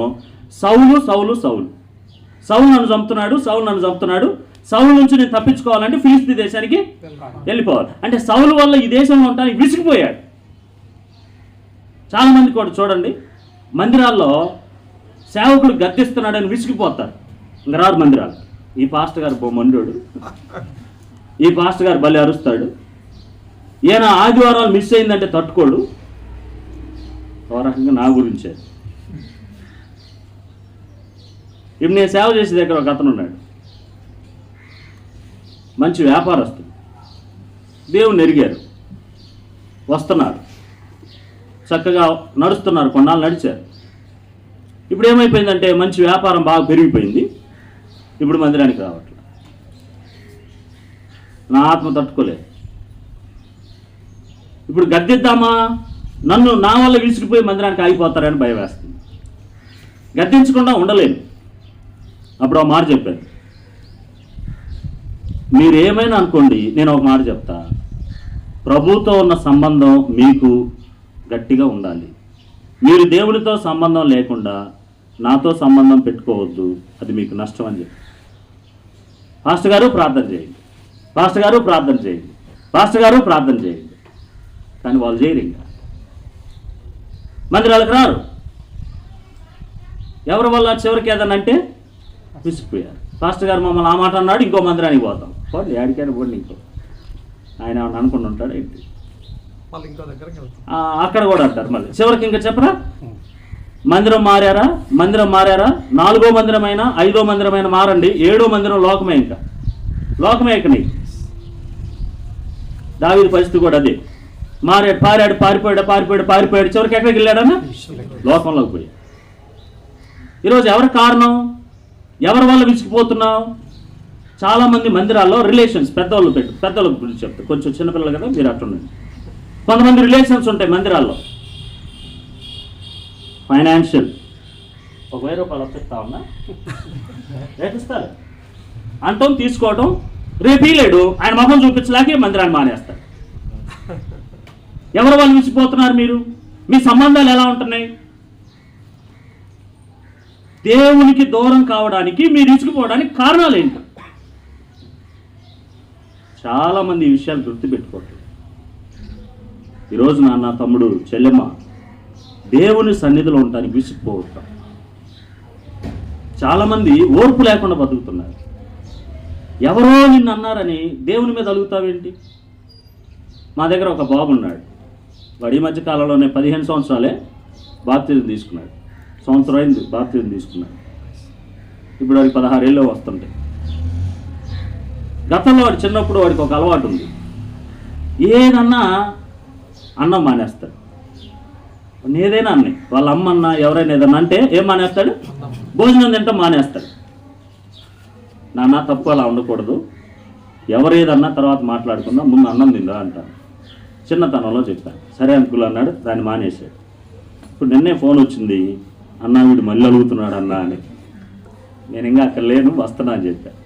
A: సౌలు సౌలు సౌలు సౌలు నన్ను చంపుతున్నాడు, సౌలు నన్ను చంపుతున్నాడు. సౌలు నుంచి నేను తప్పించుకోవాలంటే ఫిలిస్తీ దేశానికి వెళ్ళిపోవాలి. అంటే సౌలు వల్ల ఈ దేశంలో ఉండడానికి విసిగిపోయాడు. చాలామంది కూడా చూడండి, మందిరాల్లో సేవకుడు గద్దిస్తున్నాడని విసిగిపోతారు, ఇంకా రారు మందిరాలు. ఈ పాస్టర్ గారు మండోడు, ఈ పాస్టర్ గారు భలే అరుస్తాడు, ఈయన ఆదివారాలు మిస్ అయిందంటే తట్టుకోడు. ఒక రకంగా నా గురించే. ఇప్పుడు నేను సేవ చేసే దగ్గర ఒక అతను ఉన్నాడు, మంచి వ్యాపారస్తుడు, దేవుణ్ణి ఎరిగారు, వస్తున్నారు, చక్కగా నడుస్తున్నారు, కొన్నాళ్ళు నడిచారు. ఇప్పుడు ఏమైపోయిందంటే మంచి వ్యాపారం బాగా పెరిగిపోయింది, ఇప్పుడు మందిరానికి రావట్లేదు. నా ఆత్మ తట్టుకోలేదు. ఇప్పుడు గద్దిద్దామా, నా వల్ల విసిగిపోయి మందిరానికి ఆగిపోతారని భయం వేస్తుంది. గద్దించకుండా ఉండలేను. అప్పుడు ఒక మాట చెప్పాను, మీరు ఏమైనా అనుకోండి, నేను ఒక మాట చెప్తా, ప్రభుతో ఉన్న సంబంధం మీకు గట్టిగా ఉండాలి. మీరు దేవుడితో సంబంధం లేకుండా నాతో సంబంధం పెట్టుకోవద్దు, అది మీకు నష్టం అని చెప్పి. పాస్టర్ గారు ప్రార్థన చేయండి, పాస్టర్ గారు ప్రార్థన చేయండి, పాస్టర్ గారు ప్రార్థన చేయండి, కానీ వాళ్ళు చేయరు. ఇంకా మందిరాలకు రారు. ఎవరి వల్ల చివరికి ఏదన్నా అంటే విసిగిపోయారు. పాస్టర్ గారు మమ్మల్ని ఆ మాట అన్నాడు, ఇంకో మందిరానికి పోతాం. పోండి, ఏడికైనా పోండి, ఇంకో ఆయన అనుకుని ఉంటాడు ఏంటి, అక్కడ కూడా అంటారు. మళ్ళీ చివరికి ఇంకా చెప్పరా, మందిరం మారారా, 4వ మందిరమైనా 5వ మందిరమైనా మారండి, 7వ మందిరం లోకమే. ఇంకా లోకమే ఇక నీకు. దావీదు పరిస్థితి కూడా అదే. పారిపోయాడు, చివరికి ఎక్కడికి వెళ్ళాడన్నా, లోకంలోకి పోయాడు. ఈరోజు ఎవరి కారణం, ఎవరి వల్ల విసిగిపోతున్నావు? చాలామంది మందిరాల్లో రిలేషన్స్, పెద్దవాళ్ళ గురించి చెప్తారు. కొంచెం చిన్నపిల్లలు కదా మీరు అట్టుండండి. కొంతమంది రిలేషన్స్ ఉంటాయి మందిరాల్లో. ఫైనాన్షియల్, ఒక 1000 రూపాయలు వస్తా ఉన్నా రేపిస్తారు అంటాం, తీసుకోవటం, రేపు లేడు ఆయన మొహం చూపించలేక మందిరాన్ని మానేస్తారు. ఎవరి వాళ్ళు విసిగిపోతున్నారు మీరు? మీ సంబంధాలు ఎలా ఉంటున్నాయి? దేవునికి దూరం కావడానికి, మీరు విసిగిపోవడానికి కారణాలు ఏంటి? చాలామంది ఈ విషయాలు గుర్తుపెట్టుకోవట్లేదు. ఈరోజు నాన్న, తమ్ముడు, చెల్లెమ్మ, దేవుని సన్నిధిలో ఉండడానికి విసిగిపోవటం. చాలామంది ఓర్పు లేకుండా బతుకుతున్నారు. ఎవరో నిన్ను అన్నారని దేవుని మీద అలుగుతావేంటి? మా దగ్గర ఒక బాబు ఉన్నాడు, వాడు ఈ మధ్య కాలంలోనే 15 సంవత్సరాలే బాప్తిజం తీసుకున్నాడు. సంవత్సరం అయింది బాప్తిజం తీసుకున్నాడు. ఇప్పుడు వాడికి 16 ఏళ్ళు వస్తుంటాయి. గతంలో వాడు చిన్నప్పుడు వాడికి ఒక అలవాటు ఉంది, ఏదన్నా అన్నం మానేస్తాడు. ఏదైనా అన్నీ, వాళ్ళ అమ్మ అన్న ఎవరైనా ఏదన్నా అంటే ఏం మానేస్తాడు? భోజనం తింటాం మానేస్తాడు. నాన్న తప్పు అలా ఉండకూడదు, ఎవరేదన్నా తర్వాత మాట్లాడుకుందాం, ముందు అన్నం తిందా అంటాను. చిన్నతనంలో చెప్పాను. సరే అంకుల్ అన్నాడు, దాన్ని మానేశాడు. ఇప్పుడు నిన్నే ఫోన్ వచ్చింది, అన్నా వీడు మళ్ళీ అలుగుతున్నాడు అన్నా అని. నేను ఇంకా అక్కడ లేను, వస్తున్నా అని చెప్పాను.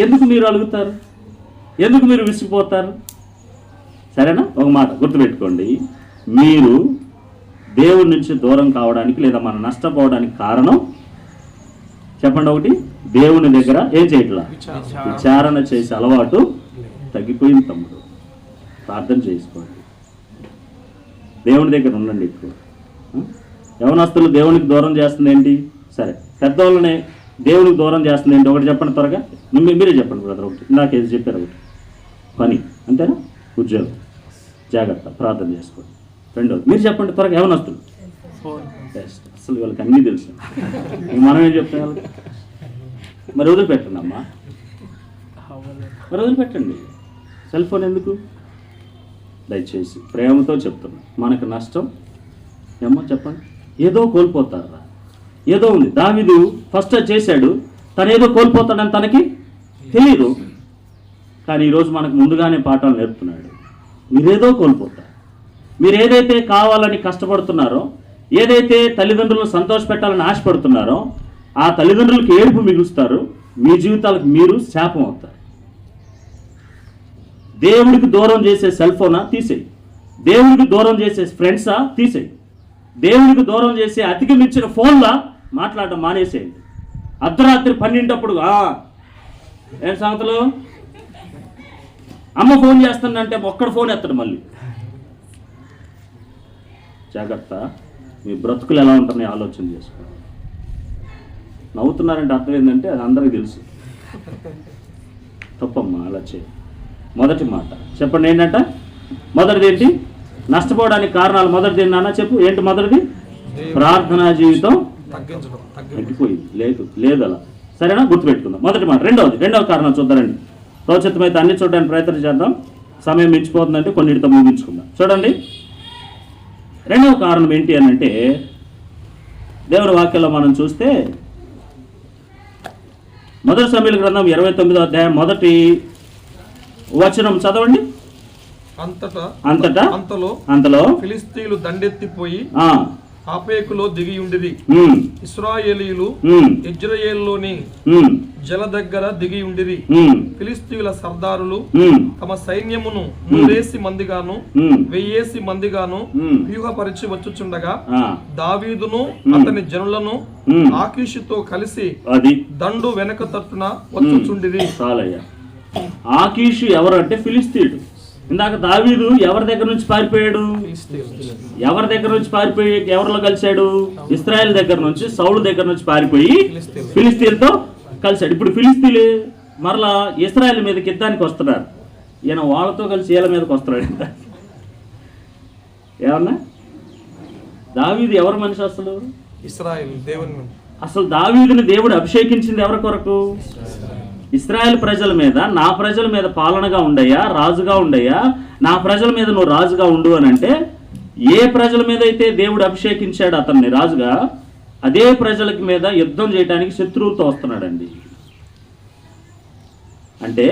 A: ఎందుకు మీరు అలుగుతారు? ఎందుకు మీరు విసిగిపోతారు? సరేనా? ఒక మాట గుర్తుపెట్టుకోండి, మీరు దేవుడి నుంచి దూరం కావడానికి లేదా మనం నష్టపోవడానికి కారణం చెప్పండి. ఒకటి, దేవుని దగ్గర ఏం చేయట్లా, విచారణ చేసే అలవాటు తగ్గిపోయింది. తమ్ముడు, ప్రార్థన చేసుకోండి, దేవుని దగ్గర ఉండండి. ఎక్కువ యవనస్తులు దేవునికి దూరం చేస్తుంది ఏంటి? సరే, పెద్దవాళ్ళనే దేవునికి దూరం చేస్తుంది ఏంటి? ఒకటి చెప్పండి త్వరగా, మీరే చెప్పండి బ్రదర్. ఒకటి ఇందాకేది చెప్పారు, ఒకటి పని, అంతేనా? ఉద్యోగం, జాగ్రత్త, ప్రార్థన చేసుకోండి. రెండోది మీరు చెప్పండి త్వరగా, యవనస్తులు. అసలు వాళ్ళకి అన్నీ తెలుసు, మనం ఏం చెప్తాం వాళ్ళకి? మరి వదిలిపెట్టండి అమ్మా, మరి వదిలిపెట్టండి. సెల్ ఫోన్ ఎందుకు? దయచేసి ప్రేమతో చెప్తున్నా, మనకు నష్టం ఏమో చెప్పండి. ఏదో కోల్పోతారా? ఏదో ఉంది. దావీదు ఫస్ట్ చేశాడు, తను ఏదో కోల్పోతాడని తనకి తెలియదు. కానీ ఈరోజు మనకు ముందుగానే పాఠాలు నేర్పుతున్నాడు. మీరేదో కోల్పోతారు. మీరు ఏదైతే కావాలని కష్టపడుతున్నారో, ఏదైతే తల్లిదండ్రులను సంతోషపెట్టాలని ఆశపడుతున్నారో, ఆ తల్లిదండ్రులకు ఏడుపు మిగులుస్తారు. మీ జీవితాలకు మీరు శాపం అవుతారు. దేవుడికి దూరం చేసే సెల్ ఫోనా? తీసేయి. దేవుడికి దూరం చేసే ఫ్రెండ్సా? తీసేయి. దేవుడికి దూరం చేసే అతికి మించిన ఫోన్లా మాట్లాడడం మానేసేయండి. అర్ధరాత్రి 12 ఏం సంగతులు? అమ్మ ఫోన్ చేస్తుందంటే ఒక్కడు ఫోన్ ఎత్తడు మళ్ళీ. జాగ్రత్త. మీ బ్రతుకులు ఎలా ఉంటున్నాయి ఆలోచన చేసుకోండి. నవ్వుతున్నారంటే అర్థం ఏంటంటే అది అందరికీ తెలుసు. తప్పమ్మా అలా చేయి. మొదటి మాట చెప్పండి ఏంటంట? మొదటిది ఏంటి? నష్టపోవడానికి కారణాలు. మొదటిది నాన్న చెప్పు ఏంటి? మొదటిది ప్రార్థనా జీవితం తగ్గిపోయింది. లేదు అలా. సరేనా? గుర్తుపెట్టుకుందాం. మొదటి మాట. రెండవ కారణం చూద్దారండి. ప్రోచితమైతే అన్ని చూడడానికి ప్రయత్నం చేద్దాం. సమయం మించిపోతుందంటే కొన్నిటితో ముగించుకుందాం. చూడండి, రెండవ కారణం ఏంటి అని అంటే, దేవుని వాక్యంలో మనం చూస్తే మొదటి సమూయేలు గ్రంథం 29వ అధ్యాయం 1వ వచనం చదవండి. అంతలో
B: ఫిలిష్తీయులు దండెత్తిపోయి ఆపేకులో దిగి ఉండిరి. ఇశ్రాయేలీయులు ఇజ్రాయేలులోని జల దగ్గర దిగి ఉండిరి. ఫిలిష్తీయుల సర్దారులు తమ సైన్యమును 100 మందిగాను 1000 మందిగాను వ్యూహపరిచి వచ్చుచుండగా దావీదును అతని జనులను ఆకీషుతో కలిసి దండు వెనక తట్టున వచ్చుచుండిరి.
A: ఆకీషు ఎవరు అంటే ఫిలిష్తీయుడు. ఇందాక దావీదు ఎవరి దగ్గర నుంచి పారిపోయాడు? ఎవరి దగ్గర నుంచి పారిపోయి ఎవరిలో కలిశాడు? ఇశ్రాయేల్ దగ్గర నుంచి, సౌలు దగ్గర నుంచి పారిపోయి ఫిలిష్తీయులతో కలిశాడు. ఇప్పుడు ఫిలిష్తీయులు మరలా ఇశ్రాయేల్ మీదకి యుద్ధానికి వస్తున్నారు. ఈయన వాళ్ళతో కలిసి వీళ్ళ మీదకి వస్తున్నాడు. ఏమన్నా? దావీదు ఎవరు మనిషి అసలు?
B: ఇశ్రాయేల్ దేవుని.
A: అసలు దావీదుని దేవుడు అభిషేకించింది ఎవరి కొరకు? ఇశ్రాయేల్ ప్రజల మీద, నా ప్రజల మీద పాలనగా ఉండయ్యా, రాజుగా ఉండయ్యా, నా ప్రజల మీద నువ్వు రాజుగా ఉండు అని అంటే, ఏ ప్రజల మీద అయితే దేవుడు అభిషేకించాడు అతన్ని రాజుగా, అదే ప్రజలకి మీద యుద్ధం చేయడానికి శత్రువులతో వస్తున్నాడండి. అంటే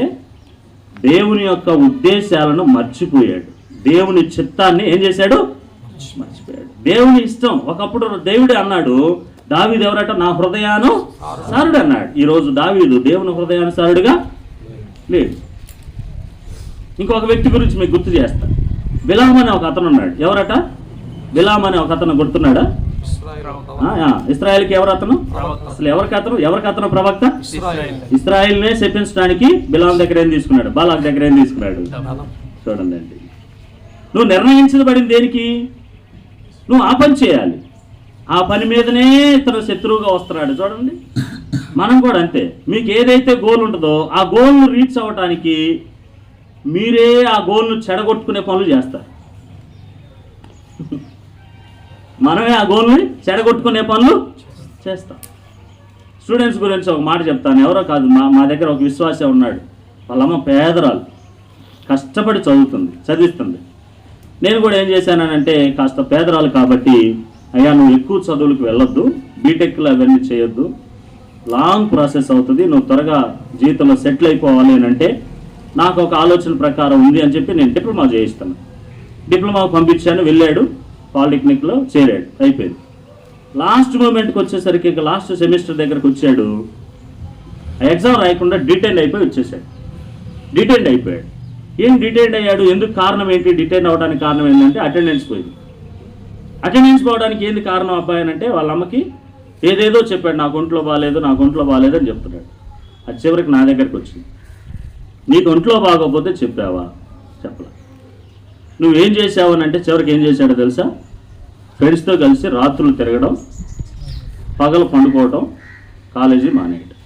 A: దేవుని యొక్క ఉద్దేశాలను మర్చిపోయాడు. దేవుని చిత్తాన్ని ఏం చేశాడు? మర్చిపోయాడు. దేవుని ఇష్టం. ఒకప్పుడు దేవుడే అన్నాడు, దావీదు ఎవరట? నా హృదయానుసారుడు అన్నాడు. ఈరోజు దావీదు దేవుని హృదయానుసారుడుగా లేడు. ఇంకొక వ్యక్తి గురించి మీకు గుర్తు చేస్తాను. బిలాం అనే ఒక అతను ఉన్నాడు. ఎవరట? బిలాం అనే ఒక అతను గుర్తున్నాడా? ఇశ్రాయేల్కి ఎవరు అతను? అసలు ఎవరికి అతను ప్రవక్త? ఇశ్రాయేల్నే శపించడానికి బిలాం దగ్గర ఏం తీసుకున్నాడు? బాలాక్ దగ్గర ఏం తీసుకున్నాడు? చూడండి అండి, నువ్వు నిర్ణయించబడింది దేనికి? నువ్వు ఆ పని చేయాలి. ఆ పని మీదనే ఇతను శత్రువుగా వస్తున్నాడు. చూడండి, మనం కూడా అంతే. మీకు ఏదైతే గోల్ ఉంటుందో ఆ గోల్ను రీచ్ అవ్వటానికి మీరే ఆ గోల్ను చెడగొట్టుకునే పనులు చేస్తారు. మనమే ఆ గోల్ని చెడగొట్టుకునే పనులు చేస్తాం. స్టూడెంట్స్ గురించి ఒక మాట చెప్తాను. ఎవరో కాదు, మా దగ్గర ఒక విశ్వాసే ఉన్నాడు. వాళ్ళమ్మ పేదరాలు, కష్టపడి చదివిస్తుంది. నేను కూడా ఏం చేశానంటే, కాస్త పేదరాలు కాబట్టి, అయ్యా నువ్వు ఎక్కువ చదువులకు వెళ్ళొద్దు, బీటెక్లు అవన్నీ చేయొద్దు, లాంగ్ ప్రాసెస్ అవుతుంది, నువ్వు త్వరగా జీవితంలో సెటిల్ అయిపోవాలి అని అంటే, నాకు ఒక ఆలోచన ప్రకారం ఉంది అని చెప్పి నేను డిప్లొమా చేయిస్తాను. డిప్లొమా పంపించాను, వెళ్ళాడు, పాలిటెక్నిక్లో చేరాడు, అయిపోయింది. లాస్ట్ మూమెంట్కి వచ్చేసరికి ఇక లాస్ట్ సెమిస్టర్ దగ్గరకు వచ్చాడు. ఎగ్జామ్ రాయకుండా డిటైన్ అయిపోయి వచ్చేసాడు. డిటైన్ అయిపోయాడు. ఏం డిటైన్ అయ్యాడు? ఎందుకు? కారణం ఏంటి? డిటైన్ అవ్వడానికి కారణం ఏంటంటే అటెండెన్స్ పోయింది. అటెండెన్స్ పోవడానికి ఏంది కారణం అబ్బాయి అని అంటే, వాళ్ళ అమ్మకి ఏదేదో చెప్పాడు, నాకు ఒంట్లో బాగాలేదు అని చెప్తున్నాడు. అది చివరికి నా దగ్గరికి వచ్చింది. నీకు ఒంట్లో బాగోకపోతే చెప్పావా? చెప్పలే. నువ్వేం చేసావు అని అంటే, చివరికి ఏం చేశాడో తెలుసా? ఫ్రెండ్స్తో కలిసి రాత్రులు తిరగడం, పగలు పండుకోవడం, కాలేజీ మానేయడం.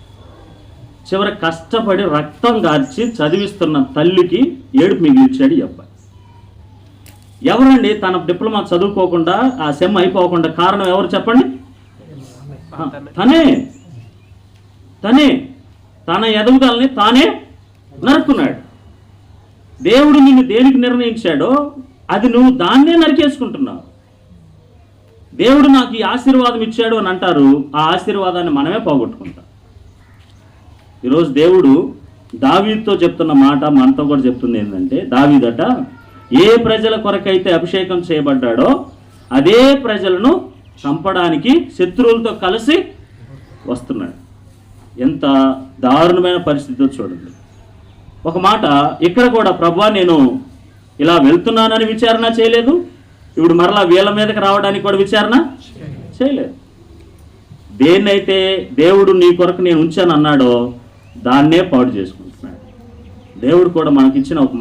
A: చివరికి కష్టపడి రక్తం గార్చి చదివిస్తున్న తల్లికి ఏడుపు మిగిలిచ్చాడు ఈ అబ్బాయి. ఎవరండి తన డిప్లొమా చదువుకోకుండా, ఆ సెమ్ అయిపోకుండా కారణం ఎవరు చెప్పండి? తనే తన ఎదుగుదలని తానే నరుకున్నాడు. దేవుడు నిన్ను దేనికి నిర్ణయించాడో అది నువ్వు దాన్నే నరికేసుకుంటున్నావు. దేవుడు నాకు ఈ ఆశీర్వాదం ఇచ్చాడు అని అంటారు, ఆ ఆశీర్వాదాన్ని మనమే పోగొట్టుకుంటాం. ఈరోజు దేవుడు దావీదుతో చెప్తున్న మాట మనతో కూడా చెప్తుంది ఏంటంటే, దావీదట ఏ ప్రజల కొరకైతే అభిషేకం చేయబడ్డాడో అదే ప్రజలను చంపడానికి శత్రువులతో కలిసి వస్తున్నాడు. ఎంత దారుణమైన పరిస్థితితో చూడండి. ఒక మాట ఇక్కడ కూడా, ప్రభువా నేను ఇలా వెళ్తున్నానని విచారణ చేయలేదు, ఇప్పుడు మరలా వీళ్ళ మీదకి రావడానికి కూడా విచారణ చేయలేదు. దేన్నైతే దేవుడు నీ కొరకు నేను ఉంచాను అన్నాడో దాన్నే పాడు చేసుకుంటున్నాడు. దేవుడు కూడా మనకిచ్చిన ఒక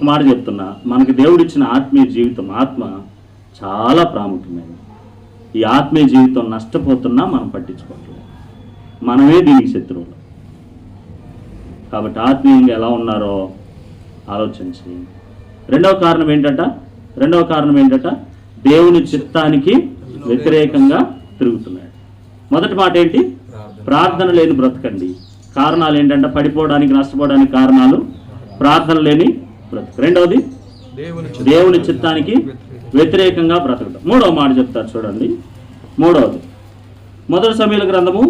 A: మాట చెప్తున్నా, మనకి దేవుడు ఇచ్చిన ఆత్మీయ జీవితం, ఆత్మ చాలా ప్రాముఖ్యమైనది. ఈ ఆత్మీయ జీవితం నష్టపోతున్నా మనం పట్టించుకోవట్లేదు, మనమే దీనికి శత్రువులు. కాబట్టి ఆత్మీయంగా ఎలా ఉన్నారో ఆలోచించి, రెండవ కారణం ఏంటట, దేవుని చిత్తానికి వ్యతిరేకంగా తిరుగుతున్నాడు. మొదటి మాట ఏంటి? ప్రార్థన లేని బ్రతకండి. కారణాలు ఏంటంటే, పడిపోవడానికి, నష్టపోవడానికి కారణాలు ప్రార్థన లేని బ్రతుకు. రెండవది దేవుని చిత్తానికి వ్యతిరేకంగా బ్రతకడం. మూడవ మాట చెప్తారు చూడండి. మూడవది మొదటి సమూయేలు గ్రంథము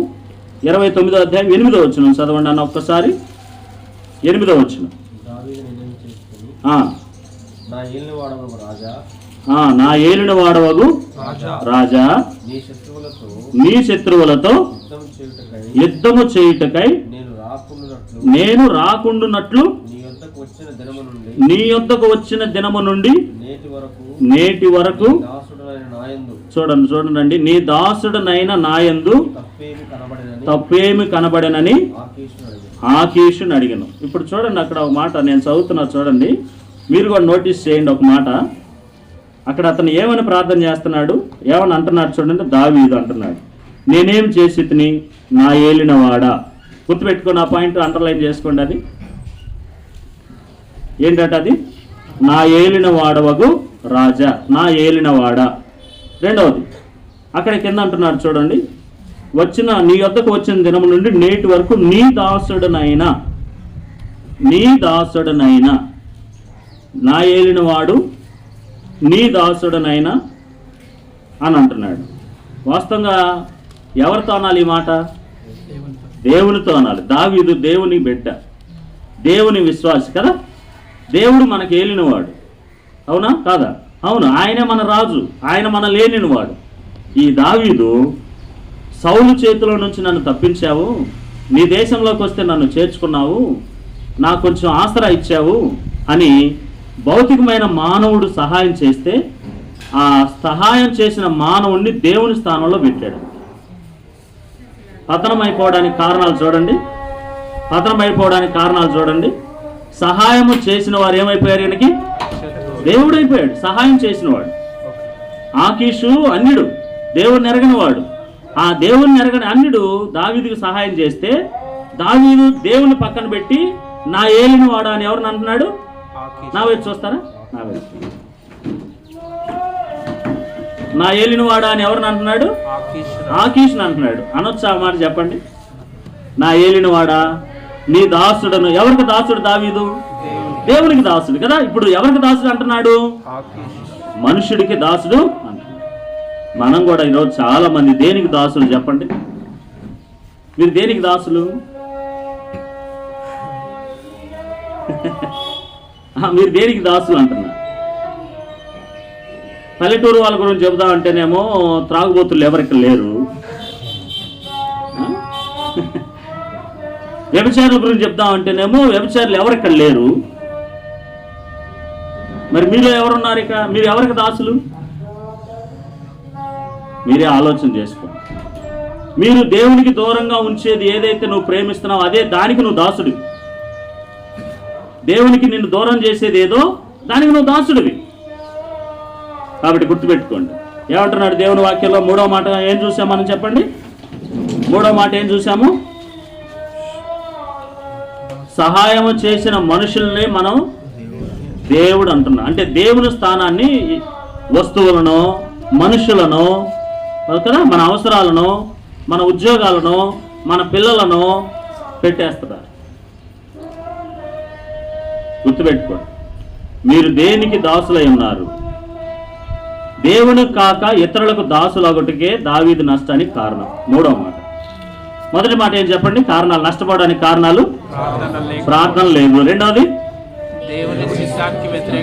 A: 29వ అధ్యాయం 8వ వచనం చదవండి అన్న ఒక్కసారి. 8వ వచనం. నా ఏలిన వాడవగు రాజా, నీ శత్రువులతో యుద్ధము చేయుటకై నేను రాకుండునట్లు నీ యొద్దకు వచ్చిన దినము నుండి నేటి వరకు చూడండి, నీ దాసుడనైన నాయందు తప్పేమి కనబడనని ఆకీషుని అడిగాను. ఇప్పుడు చూడండి, అక్కడ ఒక మాట నేను చదువుతున్నా చూడండి, మీరు కూడా నోటీస్ చేయండి. ఒక మాట అక్కడ అతను ఏమని ప్రార్థన చేస్తున్నాడు, ఏమని అంటున్నాడు చూడండి. దావీదు అంటున్నాడు, నేనేం చేసి తిని నా ఏలిన వాడా. గుర్తుపెట్టుకుని ఆ పాయింట్ అండర్లైన్ చేసుకోండి. అది ఏంటంటే, అది నా ఏలిన వాడవగు రాజా, నా ఏలిన వాడా. రెండవది అక్కడ కింద అంటున్నాడు చూడండి, నీ యొద్దకు వచ్చిన దినము నుండి నేటి వరకు నీ దాసుడనైనా నా ఏలిన వాడు నీ దాసుడనైనా అని అంటున్నాడు. వాస్తవంగా ఎవరితో అనాలి ఈ మాట? దేవునితో అనాలి. దావీదు దేవుని బిడ్డ, దేవుని విశ్వాసి కదా. దేవుడు మనకు ఏలినవాడు, అవునా కాదా? అవును, ఆయనే మన రాజు, ఆయన మన లేనివాడు. ఈ దావీదు, సౌలు చేతిలో నుంచి నన్ను తప్పించావు, నీ దేశంలోకి వస్తే నన్ను చేర్చుకున్నావు, నాకు కొంచెం ఆసరా ఇచ్చావు అని భౌతికమైన మానవుడు సహాయం చేస్తే, ఆ సహాయం చేసిన మానవుడిని దేవుని స్థానంలో పెట్టాడు. పతనం అయిపోవడానికి కారణాలు చూడండి. సహాయము చేసిన వారు ఏమైపోయారు? ఈయనకి దేవుడైపోయాడు, సహాయం చేసినవాడు. ఆకీషు అన్యుడు, దేవుడిని ఎరగనివాడు. ఆ దేవుడిని ఎరగని అన్యుడు దావీదుకి సహాయం చేస్తే, దావీదు దేవుని పక్కన పెట్టి నా ఏలిన వాడు అని ఎవరిని అంటున్నాడు? నా వైపు చూస్తారా? నా ఏలిన వాడా అని ఎవరిని అంటున్నాడు? ఆకీషుని అంటున్నాడు. అనొచ్చా మాట చెప్పండి? నా ఏలిన వాడా, నీ దాసుడను. ఎవరికి దాసుడు దావీదు? దేవునికి దాసుడు కదా. ఇప్పుడు ఎవరికి దాసుడు అంటున్నాడు? మనుషుడికి దాసుడు అంటున్నాడు. మనం కూడా ఈరోజు చాలా మంది దేనికి దాసులు చెప్పండి? మీరు దేనికి దాసులు? మీరు దేనికి దాసులు అంటున్నా? పల్లెటూరు వాళ్ళ గురించి చెబుదామంటేనేమో త్రాగుబోతులు ఎవరికి లేరు. వ్యభిచారుల గురించి చెప్దామంటేనేమో వ్యభిచారులు ఎవరిక్కడ లేరు. మరి మీలో ఎవరున్నారు? ఇక మీరు ఎవరికి దాసులు? మీరే ఆలోచన చేసుకోండి. మీరు దేవునికి దూరంగా ఉంచేది ఏదైతే నువ్వు ప్రేమిస్తున్నావో అదే దానికి నువ్వు దాసుడివి. దేవునికి నిన్ను దూరం చేసేది ఏదో దానికి నువ్వు దాసుడివి. కాబట్టి గుర్తుపెట్టుకోండి. ఏమంటున్నాడు దేవుని వాక్యంలో? మూడవ మాట ఏం చూసాము మనం చెప్పండి? మూడవ మాట ఏం చూసాము? సహాయము చేసిన మనుషుల్ని మనం దేవుడు అంటున్నాం. అంటే దేవుని స్థానాన్ని వస్తువులను, మనుషులను కదా, మన అవసరాలను, మన ఉద్యోగాలను, మన పిల్లలను పెట్టేస్తున్నారు. గుర్తుపెట్టుకోండి, మీరు దేనికి దాసులై ఉన్నారు? దేవుని కాక ఇతరులకు దాసులగుటకే దావీదు నష్టానికి కారణం. మూడవ మాట. మొదటి మాట ఏం చెప్పండి? కారణాలు, నష్టపోవడానికి కారణాలు ప్రార్థన లేదు. రెండవది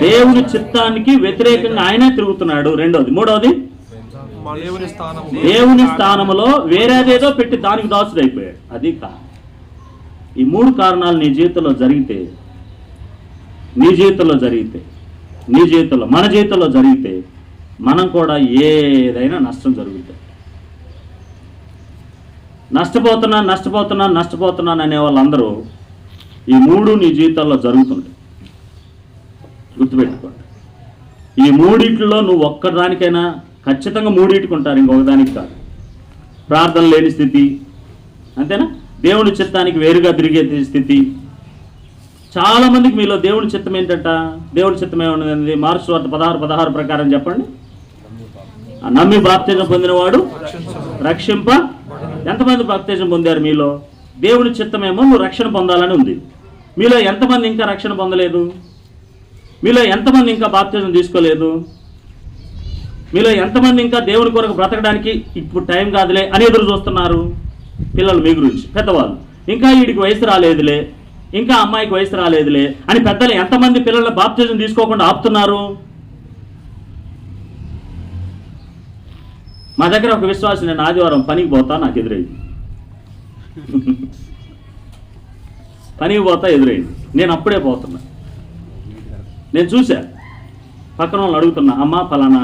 A: దేవుని చిత్తానికి వ్యతిరేకంగా ఆయనే తిరుగుతున్నాడు. రెండవది. మూడవది దేవుని స్థానంలో వేరేదేదో పెట్టి దానికి దాసుడైపోయాడు. అది కారణం. ఈ మూడు కారణాలు నీ జీవితంలో జరిగితే, మన జీవితంలో జరిగితే మనం కూడా ఏదైనా నష్టం జరుగుతుంది. నష్టపోతున్నాను అనే వాళ్ళందరూ ఈ మూడు నీ జీవితాల్లో జరుగుతుంది. గుర్తుపెట్టుకోండి. ఈ మూడిట్లో నువ్వు ఒక్కదానికైనా ఖచ్చితంగా మూడింటికుంటారు, ఇంకొకదానికి కాదు. ప్రార్థన లేని స్థితి, అంతేనా? దేవుని చిత్తానికి వేరుగా తిరిగే స్థితి. చాలా మందికి మీలో దేవుని చిత్తం ఏంటంట? దేవుని చిత్తం ఏమన్నది? మార్క్స్ వార్త 16:16 ప్రకారం చెప్పండి. నమ్మి బాప్తిజం పొందినవాడు రక్షింప. ఎంతమంది బాప్తిజం పొందారు మీలో? దేవుని చిత్తమేమో నువ్వు రక్షణ పొందాలని ఉంది. మీలో ఎంతమంది ఇంకా రక్షణ పొందలేదు? మీలో ఎంతమంది ఇంకా బాప్తిజం తీసుకోలేదు? మీలో ఎంతమంది ఇంకా దేవుని కొరకు బ్రతకడానికి ఇప్పుడు టైం కాదులే అని ఎదురు చూస్తున్నారు? పిల్లలు మీ గురించి, పెద్దవాళ్ళు ఇంకా వీడికి వయసు రాలేదులే, ఇంకా అమ్మాయికి వయసు రాలేదులే అని పెద్దలు ఎంతమంది పిల్లల బాప్తిజం తీసుకోకుండా ఆపుతున్నారు? మా దగ్గర ఒక విశ్వాసం, నేను ఆదివారం పనికి పోతా, నాకు ఎదురైంది. పనికి పోతా ఎదురైంది. నేను అప్పుడే పోతున్నా. నేను చూసా, పక్కన వాళ్ళు అడుగుతున్నా, అమ్మ పలానా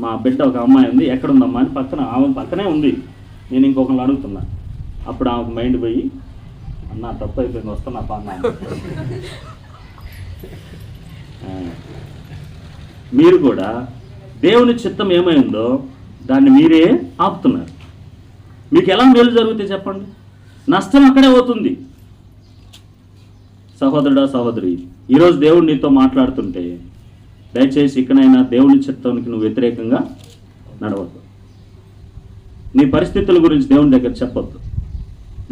A: మా బిడ్డ ఒక అమ్మాయి ఉంది, ఎక్కడుందమ్మా అని. ఆమె పక్కనే ఉంది. నేను ఇంకొకళ్ళు అడుగుతున్నా. అప్పుడు ఆమెకు మైండ్ పోయి, అన్న తప్పు అయిపోయింది, వస్తున్నా పన్నా. మీరు కూడా దేవుని చిత్తం ఏమైందో దాన్ని మీరే ఆపుతున్నారు. మీకు ఎలా మేలు జరుగుతాయి చెప్పండి? నష్టం అక్కడే అవుతుంది. సహోదరుడా, సహోదరి, ఈరోజు దేవుడు నీతో మాట్లాడుతుంటే దయచేసి ఇకనైనా దేవుని చిత్తానికి నువ్వు వ్యతిరేకంగా నడవద్దు. నీ పరిస్థితుల గురించి దేవుని దగ్గర చెప్పొద్దు.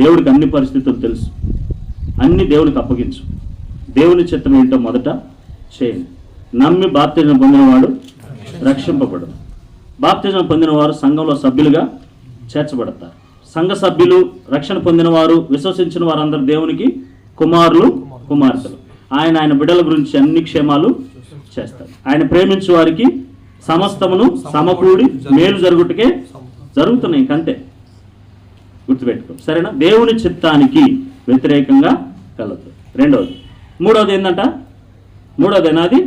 A: దేవుడికి అన్ని పరిస్థితులు తెలుసు. అన్ని దేవునికి అప్పగించు. దేవుని చిత్తం ఏంటో మొదట చేయండి. నమ్మి బాప్తిజం పొందినవాడు రక్షింపబడు. బాప్తిజం పొందిన వారు సంఘంలో సభ్యులుగా చేర్చబడతారు. సంఘ సభ్యులు, రక్షణ పొందిన వారు, విశ్వసించిన వారందరూ దేవునికి కుమారులు, కుమార్తెలు. ఆయన బిడ్డల గురించి అన్ని క్షేమాలు చేస్తారు. ఆయన ప్రేమించే వారికి సమస్తమును సమకూడి మేలు జరుగుటకే జరుగుతున్నాయి. ఇంకంతే, గుర్తుపెట్టుకో, సరేనా? దేవుని చిత్తానికి వ్యతిరేకంగా కలదు. రెండవది. మూడవది ఏంటంట? మూడవదేనా అది?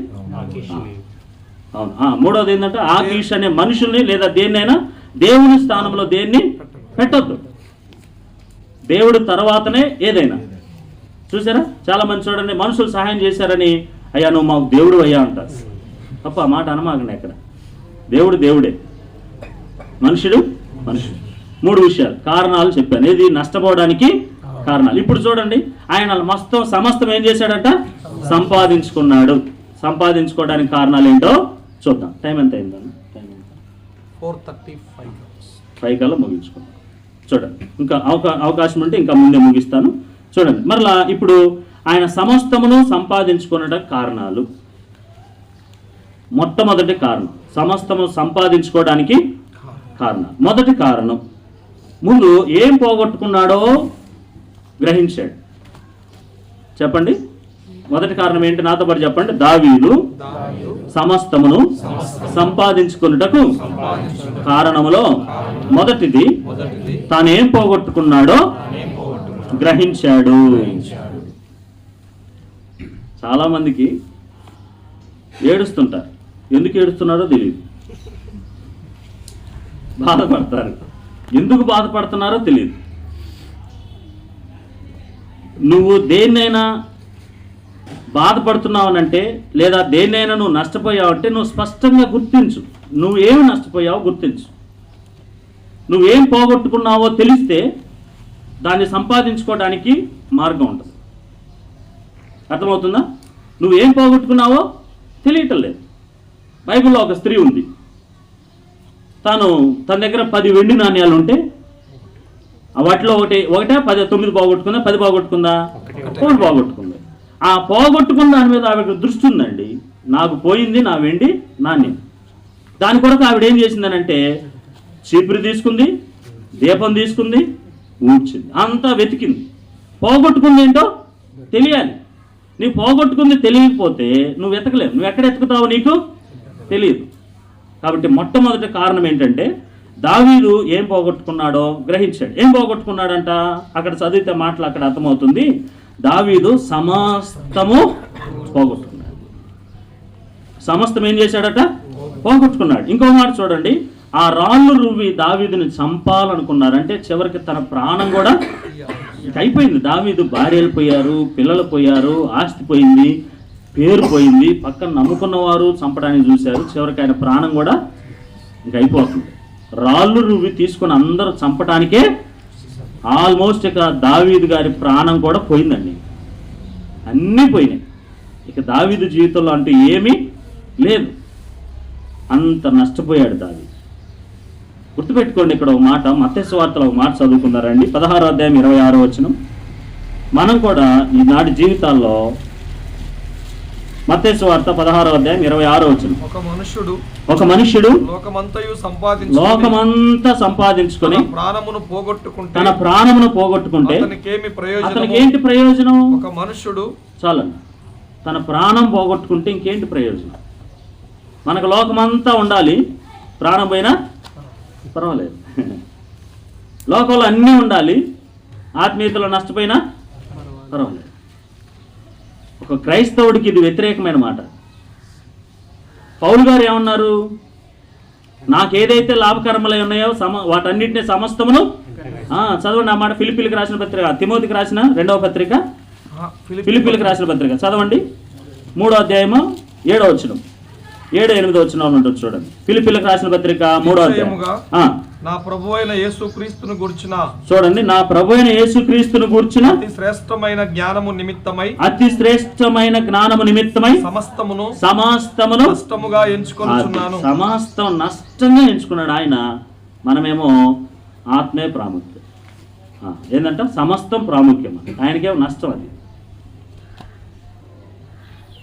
A: అవును. మూడవది ఏంటంటే ఆకీష్ అనే మనుషుల్ని లేదా దేన్నైనా దేవుని స్థానంలో దేన్ని పెట్టొద్దు. దేవుడు తర్వాతనే ఏదైనా. చూసారా, చాలా మంది చూడండి, మనుషులు సహాయం చేశారని అయ్యా నువ్వు మాకు దేవుడు అయ్యా అంటారు. తప్ప ఆ మాట అనమాకండి. ఎక్కడ దేవుడు దేవుడే, మనుషుడు మనుషుడు. మూడు విషయాలు, కారణాలు చెప్పాను. ఏది? నష్టపోవడానికి కారణాలు. ఇప్పుడు చూడండి, ఆయన సమస్తం ఏం చేశాడంట? సంపాదించుకున్నాడు. సంపాదించుకోవడానికి కారణాలు ఏంటో చూద్దాం. టైం ఎంత అయిందన్న? టైం ఎంత? 4:35 కల్లా ముగించుకున్నాం. చూడండి, ఇంకా అవకాశం ఉంటే ఇంకా ముందే ముగిస్తాను. చూడండి, మరలా ఇప్పుడు ఆయన సమస్తమును సంపాదించుకునడానికి కారణాలు. మొట్టమొదటి కారణం, సమస్తము సంపాదించుకోవడానికి కారణం. మొదటి కారణం, ముందు ఏం పోగొట్టుకున్నాడో గ్రహించాడు. చెప్పండి, మొదటి కారణం ఏంటి? నాతో పాటు చెప్పండి. దావీదు సమస్తమును సంపాదించుకున్నటకు కారణములో మొదటిది తానేం పోగొట్టుకున్నాడో గ్రహించాడు. చాలా మందికి ఏడుస్తుంటారు. ఎందుకు ఏడుస్తున్నారో తెలియదు. బాధపడతారు. ఎందుకు బాధపడుతున్నారో తెలియదు. నువ్వు దేన్నైనా బాధపడుతున్నావనంటే, లేదా దేన్నైనా నువ్వు నష్టపోయావంటే నువ్వు స్పష్టంగా గుర్తించు. నువ్వేమి నష్టపోయావో గుర్తించు. నువ్వేం పోగొట్టుకున్నావో తెలిస్తే దాన్ని సంపాదించుకోవడానికి మార్గం ఉంటుంది. అర్థమవుతుందా? నువ్వేం పోగొట్టుకున్నావో తెలియటం లేదు. బైబిల్లో ఒక స్త్రీ ఉంది. తన దగ్గర 10 వెండి నాణ్యాలు ఉంటే వాటిలో ఒకటే 9 పోగొట్టుకుందా? 10 పోగొట్టుకుందా? 1 పోగొట్టుకుంది. ఆ పోగొట్టుకున్న దాని మీద ఆమెకు దృష్టి ఉందండి. నాకు పోయింది నా వెండి నాణ్యం. దాని కొరకు ఆవిడ ఏం చేసిందనంటే చీపురు తీసుకుంది, దీపం తీసుకుంది, ఊడ్చింది, అంతా వెతికింది. పోగొట్టుకుంది ఏంటో తెలియాలి. నీవు పోగొట్టుకుంది తెలియకపోతే నువ్వు వెతకలేవు. నువ్వు ఎక్కడ ఎతుకుతావో నీకు తెలియదు. కాబట్టి మొట్టమొదటి కారణం ఏంటంటే దావీదు ఏం పోగొట్టుకున్నాడో గ్రహించాడు. ఏం పోగొట్టుకున్నాడంట? అక్కడ చదివితే మాటలు అక్కడ అర్థమవుతుంది. దావీదు సమస్తము పోగొట్టుకున్నాడు. సమస్తం ఏం చేశాడట? పోగొట్టుకున్నాడు. ఇంకో మాట చూడండి, ఆ రాళ్ళు రువ్వి దావీదుని చంపాలనుకున్నారంటే చివరికి తన ప్రాణం కూడా అయిపోయింది. దావీదు భార్యలు పోయారు, పిల్లలు పోయారు, ఆస్తి పోయింది, పేరు పోయింది, పక్కన నమ్ముకున్నవారు చంపడానికి చూశారు. చివరికి ఆయన ప్రాణం కూడా ఇంక అయిపోతుంది. రాళ్ళు రువ్వి తీసుకుని అందరూ చంపడానికే ఆల్మోస్ట్ ఇక దావీదు గారి ప్రాణం కూడా పోయిందండి. అన్నీ పోయినాయి. ఇక దావీదు జీవితంలో అంటూ ఏమీ లేదు. అంత నష్టపోయాడు దావీదు. గుర్తుపెట్టుకోండి, ఇక్కడ ఒక మాట, మత్తయి సువార్తలో ఒక మాట చదువుకున్నారండి, 16వ అధ్యాయం 26వ వచనం. మనం కూడా ఈనాటి జీవితాల్లో మత్తయి సువార్త 16వ అధ్యాయం 26వ వచనం. ఒక మనుష్యుడు లోకమంతా సంపాదించుకొని తన ప్రాణమును పోగొట్టుకుంటే అతనికి ఏంటి ప్రయోజనం?
B: ఒక మనుష్యుడు
A: చాలండి, తన ప్రాణం పోగొట్టుకుంటే ఇంకేంటి ప్రయోజనం? మనకు లోకమంతా ఉండాలి, ప్రాణం పోయినా పర్వాలేదు. లోకంలో అన్నీ ఉండాలి, ఆత్మీయతలో నష్టపోయినా పర్వాలేదు. ఒక క్రైస్తవుడికి ఇది వ్యతిరేకమైన మాట. పౌలు గారు ఏమన్నారు? నాకేదైతే లాభకరములై ఉన్నాయో వాటన్నిటిని సమస్తమును చదవండి. ఆ మాట ఫిలిప్పీలకు రాసిన పత్రిక, తిమోతికి రాసిన 2వ పత్రిక, ఫిలిప్పీలకు రాసిన పత్రిక చదవండి, 3వ అధ్యాయము 7వ వచనం, 7-8 వచనాలు ఉంటుంది చూడండి. ఫిలిప్పీలకు రాసిన పత్రిక 3వ అధ్యాయం.
B: నా ప్రభువైన యేసుక్రీస్తును గుర్చిన
A: చూడండి, నా ప్రభువైన యేసుక్రీస్తును గుర్చిన
B: అతి శ్రేష్టమైన జ్ఞానము
A: నిమిత్తమై సమస్తమును
B: నష్టముగా ఎంచుకొనుచున్నాను.
A: సమస్తం నష్టంగా ఎంచుకున్నాడు ఆయన. మనమేమో ఆత్మే ప్రాముఖ్యం. ఏంటంటే సమస్తం ప్రాముఖ్యం, ఆయనకేమో నష్టం. అది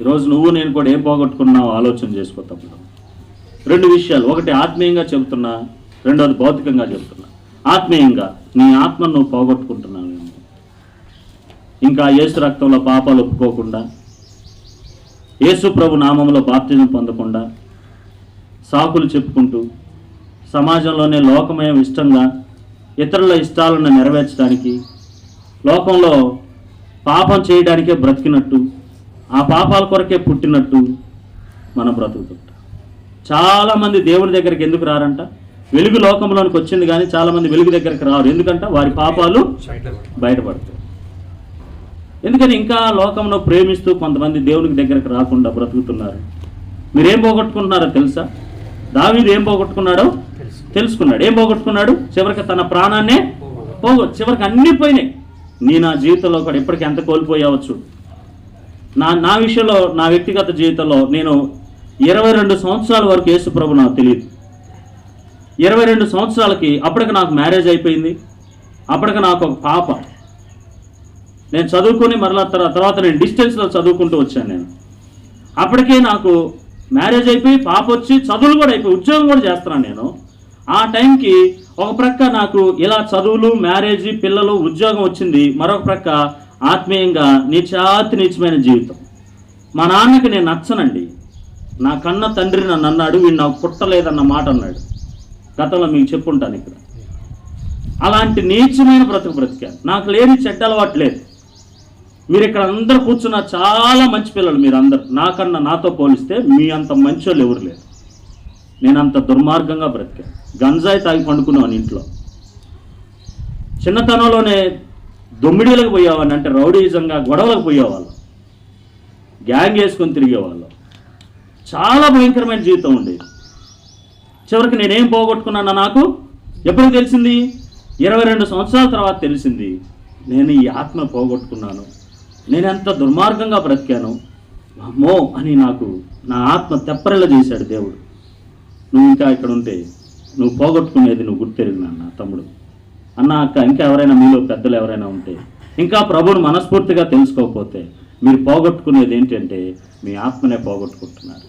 A: ఈరోజు నువ్వు నేను కూడా ఏం పోగొట్టుకున్నావు ఆలోచన చేసుకోతాం. 2 విషయాలు, ఒకటి ఆత్మీయంగా చెబుతున్నా, రెండోది భౌతికంగా చెబుతున్నా. ఆత్మీయంగా నీ ఆత్మను నువ్వు పోగొట్టుకుంటున్నావు. ఇంకా యేసు రక్తంలో పాపాలు ఒప్పుకోకుండా, యేసు ప్రభు నామంలో బాప్తిజం పొందకుండా, సాకులు చెప్పుకుంటూ, సమాజంలోనే లోకమయం ఇష్టంగా ఇతరుల ఇష్టాలను నెరవేర్చడానికి, లోకంలో పాపం చేయడానికే బ్రతికినట్టు, ఆ పాపాల కొరకే పుట్టినట్టు మనం బ్రతుకుతుంటాం. చాలామంది దేవుని దగ్గరికి ఎందుకు రారంట? వెలుగు లోకంలోనికి వచ్చింది కానీ చాలామంది వెలుగు దగ్గరికి రారు. ఎందుకంట? వారి పాపాలు బయటపడతాయి. ఎందుకని? ఇంకా లోకంలో ప్రేమిస్తూ కొంతమంది దేవునికి దగ్గరికి రాకుండా బ్రతుకుతున్నారు. మీరేం పోగొట్టుకుంటున్నారో తెలుసా? దావీదు ఏం పోగొట్టుకున్నాడో తెలుసుకున్నాడు. ఏం పోగొట్టుకున్నాడు? చివరికి తన ప్రాణాన్నే చివరికి అన్నీ పోయినాయి. నా జీవితంలో కూడా ఇప్పటికీ ఎంత కోల్పోయావచ్చు. నా విషయంలో, నా వ్యక్తిగత జీవితంలో నేను 22 సంవత్సరాల వరకు యేసు ప్రభు నాకు తెలియదు. 22 సంవత్సరాలకి అప్పటికి నాకు మ్యారేజ్ అయిపోయింది. అప్పటికి నాకు ఒక పాప. నేను చదువుకొని మరలా తర్వాత నేను డిస్టెన్స్లో చదువుకుంటూ వచ్చాను. నేను అప్పటికే నాకు మ్యారేజ్ అయిపోయి పాప వచ్చి చదువులు కూడా అయిపోయి ఉద్యోగం కూడా చేస్తున్నాను నేను. ఆ టైంకి ఒక ప్రక్క నాకు ఇలా చదువులు, మ్యారేజ్, పిల్లలు, ఉద్యోగం వచ్చింది. మరొక ప్రక్క ఆత్మీయంగా నీచమైన జీవితం. మా నాన్నకి నేను నచ్చనండి. నా కన్న తండ్రి నన్ను అన్నాడు, వీడు నాకు పుట్టలేదన్న మాట అన్నాడు. గతంలో మీకు చెప్పుంటాను ఇక్కడ. అలాంటి నీచమైన బ్రతికాను. నాకు లేని చెడ్డ అలవాటు లేదు. మీరు ఇక్కడ అందరూ కూర్చున్న చాలా మంచి పిల్లలు. మీరు అందరు నాకన్నా, నాతో పోలిస్తే మీ అంత మంచి వాళ్ళు ఎవరు లేరు. నేను అంత దుర్మార్గంగా బ్రతికాను. గంజాయి తాగి పండుకున్నాను ఇంట్లో. చిన్నతనంలోనే దొమ్మిడీలకు పోయేవాడిని, అంటే రౌడీజంగా గొడవలకు పోయేవాళ్ళం, గ్యాంగ్ వేసుకొని తిరిగేవాళ్ళం. చాలా భయంకరమైన జీవితం ఉండేది. చివరికి నేనేం పోగొట్టుకున్నానో నాకు ఎప్పుడు తెలిసింది? 22 సంవత్సరాల తర్వాత తెలిసింది. నేను ఈ ఆత్మ పోగొట్టుకున్నాను, నేను ఎంత దుర్మార్గంగా బ్రతికాను అమ్మో అని నాకు నా ఆత్మ తెప్పరిల్ల చేశాడు దేవుడు. నువ్వు ఇంకా ఇక్కడ ఉంటే నువ్వు పోగొట్టుకునేది నువ్వు గుర్తెరిగినా నా తమ్ముడు, అన్న, అక్క, ఇంకా ఎవరైనా మీలో పెద్దలు ఎవరైనా ఉంటే, ఇంకా ప్రభువును మనస్ఫూర్తిగా తెలుసుకోకపోతే మీరు పోగొట్టుకునేది ఏంటంటే మీ ఆత్మనే పోగొట్టుకుంటున్నారు.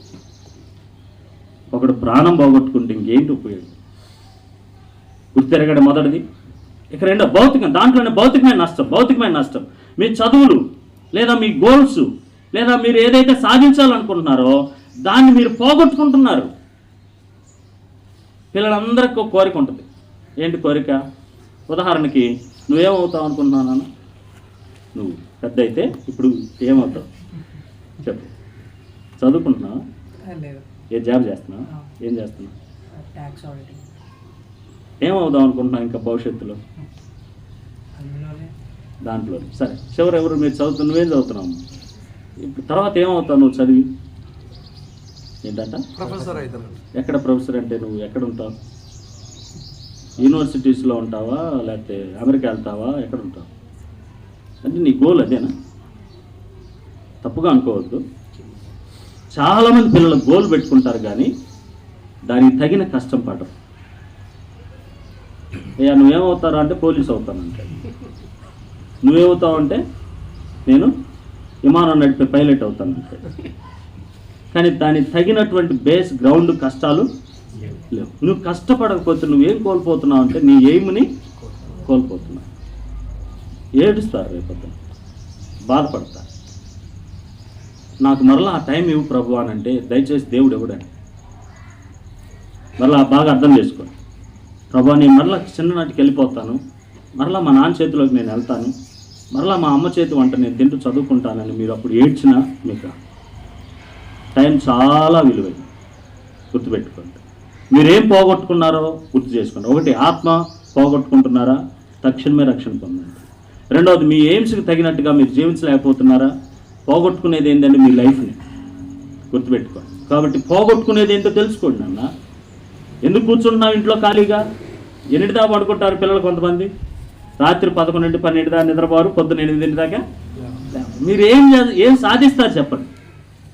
A: ఒకడు ప్రాణం పోగొట్టుకుంటే ఇంకేంటి ఉపయోగం? గుర్తిరగడం మొదటిది. ఇక రెండో భౌతికం, దాంట్లోనే భౌతికమైన నష్టం. మీ చదువులు లేదా మీ గోల్స్ లేదా మీరు ఏదైతే సాధించాలనుకుంటున్నారో దాన్ని మీరు పోగొట్టుకుంటున్నారు. పిల్లలందరికీ ఒక కోరిక ఉంటుంది. ఏంటి కోరిక? ఉదాహరణకి నువ్వేమవుతావు అనుకుంటున్నావు నాన్న? నువ్వు పెద్ద అయితే ఇప్పుడు ఏమవుతావు చెప్పు. చదువుకుంటున్నావా? ఏ జాబ్ చేస్తున్నావా? ఏం చేస్తున్నావు? ఏమవుదాం అనుకుంటున్నావు ఇంకా భవిష్యత్తులో? దాంట్లో సరే ఎవరు మీరు నువ్వేం చదువుతున్నావు? ఇప్పుడు తర్వాత ఏమవుతావు నువ్వు చదివి? ఏంటంట?
B: ప్రొఫెసర్ అవుతాను.
A: ఎక్కడ ప్రొఫెసర్ అంటే నువ్వు ఎక్కడ ఉంటావు? యూనివర్సిటీస్లో ఉంటావా లేకపోతే అమెరికా వెళ్తావా? ఎక్కడ ఉంటావు? అంటే నీ గోల్ అదేనా? తప్పుగా అనుకోవద్దు. చాలామంది పిల్లలు గోల్ పెట్టుకుంటారు కానీ దానికి తగిన కష్టం పడరు. అయ్యా నువ్వేమవుతారా అంటే పోలీస్ అవుతానంటే. నువ్వేమవుతావు అంటే నేను విమానం నడిపే పైలట్ అవుతానంటే. కానీ దానికి తగినటువంటి బేస్ గ్రౌండ్ కష్టాలు లేవు. నువ్వు కష్టపడకపోతే నువ్వేం కోల్పోతున్నావు అంటే నీ ఎయిమ్ని కోల్పోతున్నావు. ఏడుస్తారు, రేపొద్దున బాధపడతారు. నాకు మరలా ఆ టైం ఇవ్వు ప్రభు అని అంటే దయచేసి దేవుడు ఎవడని మరలా బాగా అర్థం చేసుకో. ప్రభు నేను మరలా చిన్ననాటికి వెళ్ళిపోతాను, మరలా మా నాన్న చేతిలోకి నేను వెళ్తాను, మరలా మా అమ్మ చేతి వంట నేను తింటూ చదువుకుంటానని మీరు అప్పుడు ఏడ్చినా మీకు టైం చాలా విలువైంది. గుర్తుపెట్టుకోండి. మీరేం పోగొట్టుకున్నారో గుర్తు చేసుకోండి. ఒకటి, ఆత్మ పోగొట్టుకుంటున్నారా? తక్షణమే రక్షణ పొందండి. రెండవది, మీ ఎయిమ్స్కి తగినట్టుగా మీరు జీవించలేకపోతున్నారా? పోగొట్టుకునేది ఏంటంటే మీ లైఫ్ని. గుర్తుపెట్టుకోండి. కాబట్టి పోగొట్టుకునేది ఏంటో తెలుసుకోండి. అన్న ఎందుకు కూర్చుంటున్నావు ఇంట్లో ఖాళీగా? ఎన్నింటి దాకా పడుకుంటారు పిల్లలు? కొంతమంది రాత్రి 11, 12 దాకా నిద్రపోరు, పొద్దున్న 8 దాకా. మీరు ఏం సాధిస్తారు చెప్పండి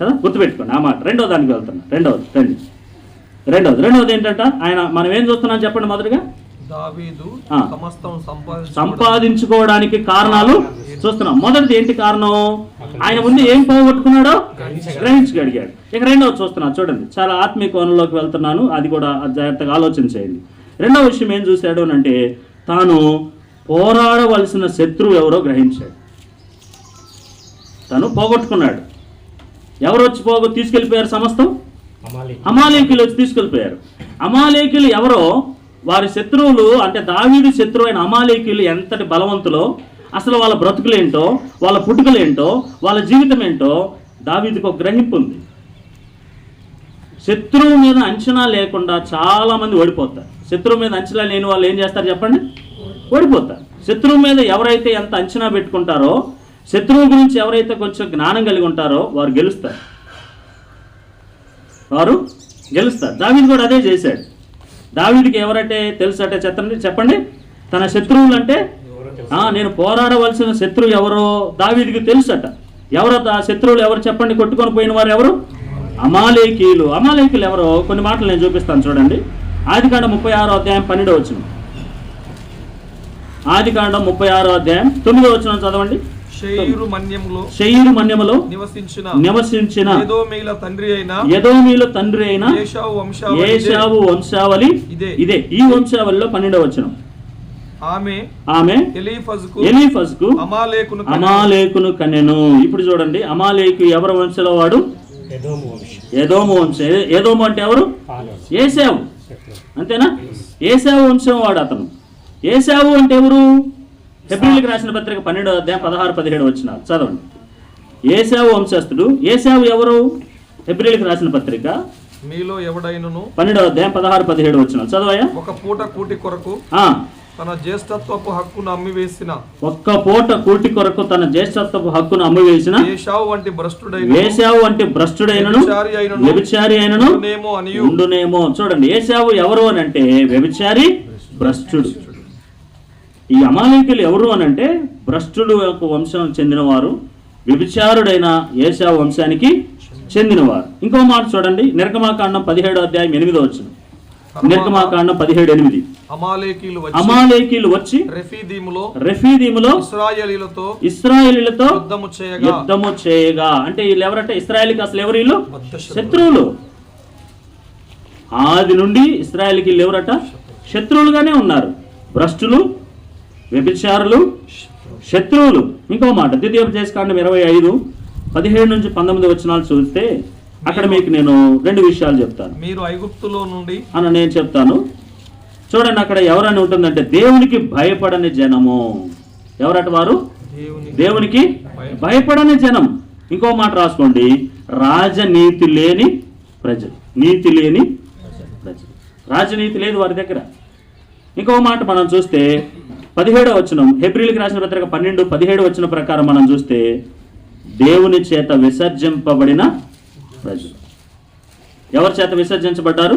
A: కదా? గుర్తుపెట్టుకోండి ఆ మాట. రెండో దానికి వెళ్తున్నా. రెండవది ఏంటంట? ఆయన మనం ఏం చూస్తున్నాం చెప్పండి. మొదటిగా
B: దావీదు సమస్తం
A: సంపాదించుకోవడానికి కారణాలు చూస్తున్నాం. మొదటిది ఏంటి కారణం? ఆయన ముందు ఏం పోగొట్టుకున్నాడో గ్రహించగలిగాడు. ఇక రెండవది చూస్తున్నాం చూడండి. చాలా ఆత్మీయ కోణంలోకి వెళ్తున్నాను, అది కూడా జాగ్రత్తగా ఆలోచన చేయండి. రెండవ విషయం ఏం చూశాడు అంటే తాను పోరాడవలసిన శత్రువు ఎవరో గ్రహించాడు. తను పోగొట్టుకున్నాడు. ఎవరు వచ్చి తీసుకెళ్ళిపోయారు? సమస్తం అమాలేకీయులు వచ్చి తీసుకెళ్ళిపోయారు. అమాలేకీయులు ఎవరో, వారి శత్రువులు అంటే దావీదు శత్రువు అయిన అమాలేకీయులు ఎంతటి బలవంతులో, అసలు వాళ్ళ బ్రతుకులేంటో, వాళ్ళ పుట్టుకలేంటో, వాళ్ళ జీవితం ఏంటో దావీదుకు ఒక గ్రహింపు ఉంది. శత్రువు మీద అంచనా లేకుండా చాలామంది ఓడిపోతారు. శత్రువు మీద అంచనా లేని వాళ్ళు ఏం చేస్తారు చెప్పండి? ఓడిపోతారు. శత్రువు మీద ఎవరైతే ఎంత అంచనా పెట్టుకుంటారో, శత్రువు గురించి ఎవరైతే కొంచెం జ్ఞానం కలిగి ఉంటారో వారు గెలుస్తారు. దావీదు కూడా అదే చేశాడు. దావీదుకి ఎవరంటే తెలుసు అంటే చెప్పండి. తన శత్రువులు అంటే నేను పోరాడవలసిన శత్రువు ఎవరో దావీదుకి తెలుసట. ఎవరో ఆ శత్రువులు ఎవరు చెప్పండి? కొట్టుకొని పోయిన వారు ఎవరు? అమాలేకీయులు. అమాలేకీయులు ఎవరో కొన్ని మాటలు నేను చూపిస్తాను చూడండి. ఆదికాండం 36వ అధ్యాయం 12వ వచనం. ఆదికాండం 36వ అధ్యాయం 9వ వచనం చదవండి.
B: షెయీరు మన్యములో
A: నివసించిన
B: ఎదోమీయుల తండ్రి అయిన
A: ఏశావు వంశావళి ఇదే. ఈ వంశావళిలో 12వ వచనం. ఆమె ఎలీఫజుకు అమాలేకును కనెను. ఇప్పుడు చూడండి, అమాలేకు ఎవరి వంశంలో వాడు? ఎదోము వంశం. ఎదోము అంటే ఎవరు? ఏశావు. అంతేనా? ఏశావు వంశం వాడు అతను. ఏశావు అంటే ఎవరు? హెబ్రీయులకు రాసిన పత్రిక 12వ అధ్యాయం 16, 17 వచనాలు చదవండి. ఏశావు వంశస్థుడు. ఏశావు ఎవరు? హెబ్రీయులకు రాసిన పత్రిక
B: మీలో ఎవడైనను
A: 12వ అధ్యాయం 16, 17 వచనాలు చదవయ్యా.
B: ఒక పూట కూటి కొరకు తన జ్యేష్ఠత్వపు హక్కును అమ్మివేసిన
A: తన జ్యేష్ఠత్వపు హక్కును అమ్మివేసిన
B: ఏశావు వంటి భ్రష్టుడైనను
A: వ్యభిచారి అయినను ఉండునేమో. చూడండి, ఏశావు ఎవరు అని అంటే వ్యభిచారి, భ్రష్టుడు. ఈ అమాలేకీయులు ఎవరు అని అంటే భ్రష్టుడు యొక్క వంశం చెందినవారు, వ్యభిచారుడైన ఏశావు వంశానికి చెందినవారు. ఇంకో మాట చూడండి, నిర్గమాకాండం 17వ అధ్యాయం 8వ వచనం. నిర్గమాకాండం 17:8. అమాలేకీయులు వచ్చి రెఫీదీములో ఇశ్రాయేలీయులతో యుద్ధము చేయగా. అంటే వీళ్ళు ఎవరంటే ఇశ్రాయేలీకి అసలు ఎవరు? వీళ్ళు శత్రువులు. ఆది నుండి ఇశ్రాయేలుకి ఎవరట? శత్రువులుగానే ఉన్నారు. భ్రష్టులు, వ్యభిచారులు, శత్రువులు. ఇంకో మాట ద్వితీయోపదేశకాండం 25:17-19 వచనాలు చూస్తే అక్కడ మీకు నేను 2 విషయాలు చెప్తాను.
B: మీరు ఐగుప్తులో నుండి
A: నేను చెప్తాను. చూడండి, అక్కడ ఎవరని ఉంటుందంటే దేవునికి భయపడని జనము. ఎవరట వారు? దేవునికి భయపడని జనం. ఇంకో మాట రాసుకోండి, రాజనీతి లేని ప్రజలు. నీతి లేని ప్రజలు, రాజనీతి లేదు వారి దగ్గర. ఇంకో మాట మనం చూస్తే 17వ వచనం, హెబ్రీయులకు రాసిన పత్రిక 12:17 వచనం ప్రకారం మనం చూస్తే దేవుని చేత విసర్జింపబడిన ప్రజలు. ఎవరి చేత విసర్జించబడ్డారు?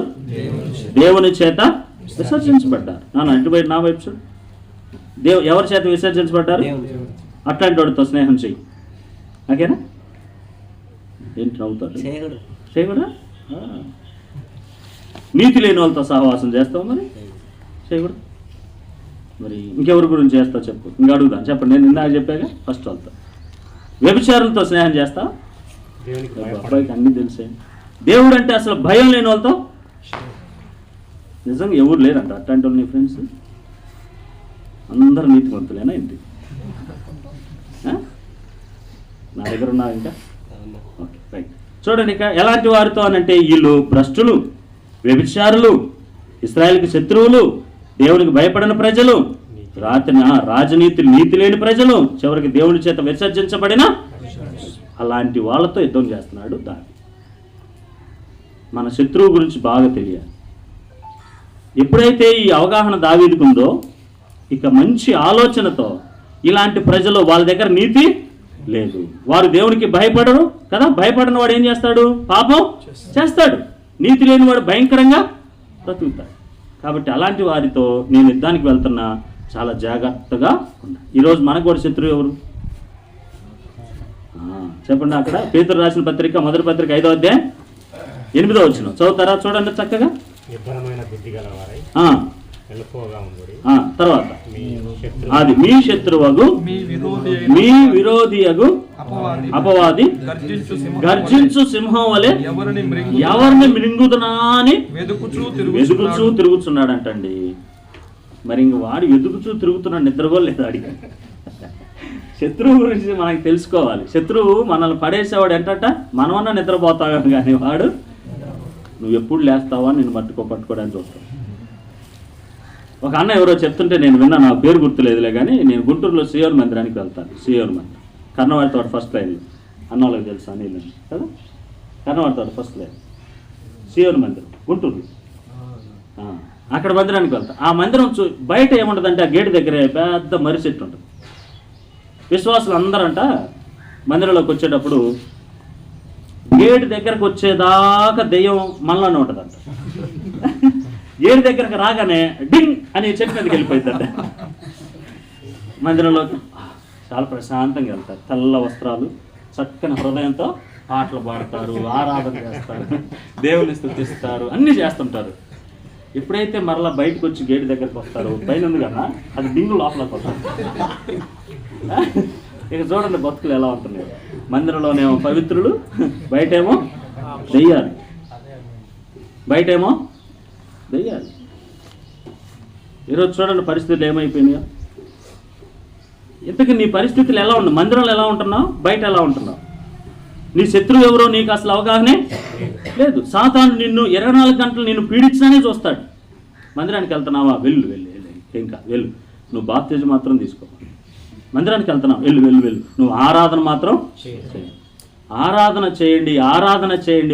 A: దేవుని చేత విసర్జించబడ్డారు. నా వైపు చూడు. ఎవరి చేత విసర్జించబడ్డారు? అట్లాంటి వాడితో స్నేహం చెయ్యి. ఓకేనా? ఏంటి నవ్వుతారు? చేయకూడదా? నీతి లేని వాళ్ళతో సహవాసం చేస్తావు, మరి చేయకూడదు. మరి ఇంకెవరి గురించి చేస్తావు చెప్పు. ఇంకా అడుగుతాను, చెప్పండి. నేను ఇందాక చెప్పాక ఫస్ట్ వాళ్ళతో. వ్యభిచారులతో స్నేహం చేస్తా? అబ్బాయికి అన్నీ తెలిసే. దేవుడు అంటే అసలు భయం లేని వాళ్ళతో నిజంగా ఎవరు లేరంట అట్లాంటి వాళ్ళు. నీ ఫ్రెండ్స్ అందరు నీతిమంతులేనా ఏంటి? నా దగ్గర ఉన్నా ఇంకా? Okay, right. చూడండి, ఇక ఎలాంటి వారితో అనంటే వీళ్ళు భ్రష్టులు, వ్యభిచారులు, ఇశ్రాయేలుకి శత్రువులు, దేవునికి భయపడిన ప్రజలు, రాజనీతి నీతి లేని ప్రజలు, చివరికి దేవుని చేత విసర్జించబడిన అలాంటి వాళ్ళతో యుద్ధం చేస్తున్నాడు దావీదు. మన శత్రువు గురించి బాగా తెలియాలి. ఎప్పుడైతే ఈ అవగాహన దావీదుకు ఉందో, ఇక మంచి ఆలోచనతో ఇలాంటి ప్రజలు, వాళ్ళ దగ్గర నీతి లేదు, వారు దేవునికి భయపడరు కదా. భయపడిన వాడు ఏం చేస్తాడు? పాపం చేస్తాడు. నీతి లేని వాడు భయంకరంగా బ్రతుకుతాడు. కాబట్టి అలాంటి వారితో నేను యుద్ధానికి వెళ్తున్నా, చాలా జాగ్రత్తగా ఉన్నా. ఈరోజు మనకు కూడా శత్రువు ఎవరు చెప్పండి. అక్కడ పేతురు రాసిన పత్రిక, మొదటి పత్రిక 5వ అధ్యాయం 8వ వచనం చదువుతారా? చూడండి చక్కగా. తర్వాత అది మీ శత్రువగు, మీ విరోధియగు అపవాది గర్జించు సింహం వలె ఎవరిని మృంగుదునా అని వెదుకుచూ తిరుగుతున్నాడంటండి. మరి ఇంక వాడు వెదుకుచూ తిరుగుతున్నాడు, నిద్రపోలేదు అడిగి. శత్రువు గురించి మనకి తెలుసుకోవాలి. శత్రువు మనల్ని పడేసేవాడు ఏంటంట, మనమన్నా నిద్రపోతావు కానీ వాడు నువ్వు ఎప్పుడు లేస్తావా నేను పట్టుకోవడానికి చూస్తావు. ఒక అన్న ఎవరో చెప్తుంటే నేను విన్నా, నా పేరు గుర్తులేదులే కానీ, నేను గుంటూరులో సియోర్ మందిరానికి వెళ్తాను. సియోర్ మందిరం కన్నవాడి తోట ఫస్ట్ లైన్లో. అన్న వాళ్ళకి తెలుసు అనిల్ కదా, కన్నవాడి తోట ఫస్ట్ లైన్ సియోర్ మందిరం గుంటూరులో. అక్కడ మందిరానికి వెళ్తాను. ఆ మందిరం బయట ఏముంటుందంటే ఆ గేటు దగ్గర పెద్ద మర్రి చెట్టు ఉంటుంది. విశ్వాసులు అందరంట మందిరంలోకి వచ్చేటప్పుడు గేటు దగ్గరకు వచ్చేదాకా దెయ్యం మనలోనే ఉంటుందంట. గేటు దగ్గరకు రాగానే డింగ్ అని చెట్టు మీదకి వెళ్ళిపోయిందంట. మందిరంలోకి చాలా ప్రశాంతంగా వెళ్తారు. తెల్ల వస్త్రాలు, చక్కని హృదయంతో పాటలు పాడతారు, ఆరాధన చేస్తారు, దేవుని స్తుతిస్తారు, అన్నీ చేస్తుంటారు. ఎప్పుడైతే మరలా బయటకు వచ్చి గేటు దగ్గరకు వస్తారు, పైన ఉంది కదా అది డింగు లోపలికి వస్తారు. ఇక చూడండి బతుకులు ఎలా ఉంటున్నాయి. మందిరంలోనేమో పవిత్రులు, బయటేమో దెయ్యాలు. బయటేమో దెయ్యాలు. ఈరోజు చూడండి పరిస్థితులు ఏమైపోయినాయో. ఇంతకీ నీ పరిస్థితులు ఎలా ఉన్నాయి? మందిరంలో ఎలా ఉంటున్నావు, బయట ఎలా ఉంటున్నావు? నీ శత్రువు ఎవరో నీకు అసలు అవగాహనే లేదు. సాతాను నిన్ను 24 గంటలు నిన్ను పీడించానే చూస్తాడు. మందిరానికి వెళ్తున్నావా? వెళ్ళు ఇంకా వెళ్ళు. నువ్వు బాప్తిజం మాత్రం తీసుకో. మందిరానికి వెళ్తున్నావు, వెళ్ళు. నువ్వు ఆరాధన మాత్రం ఆరాధన చేయండి,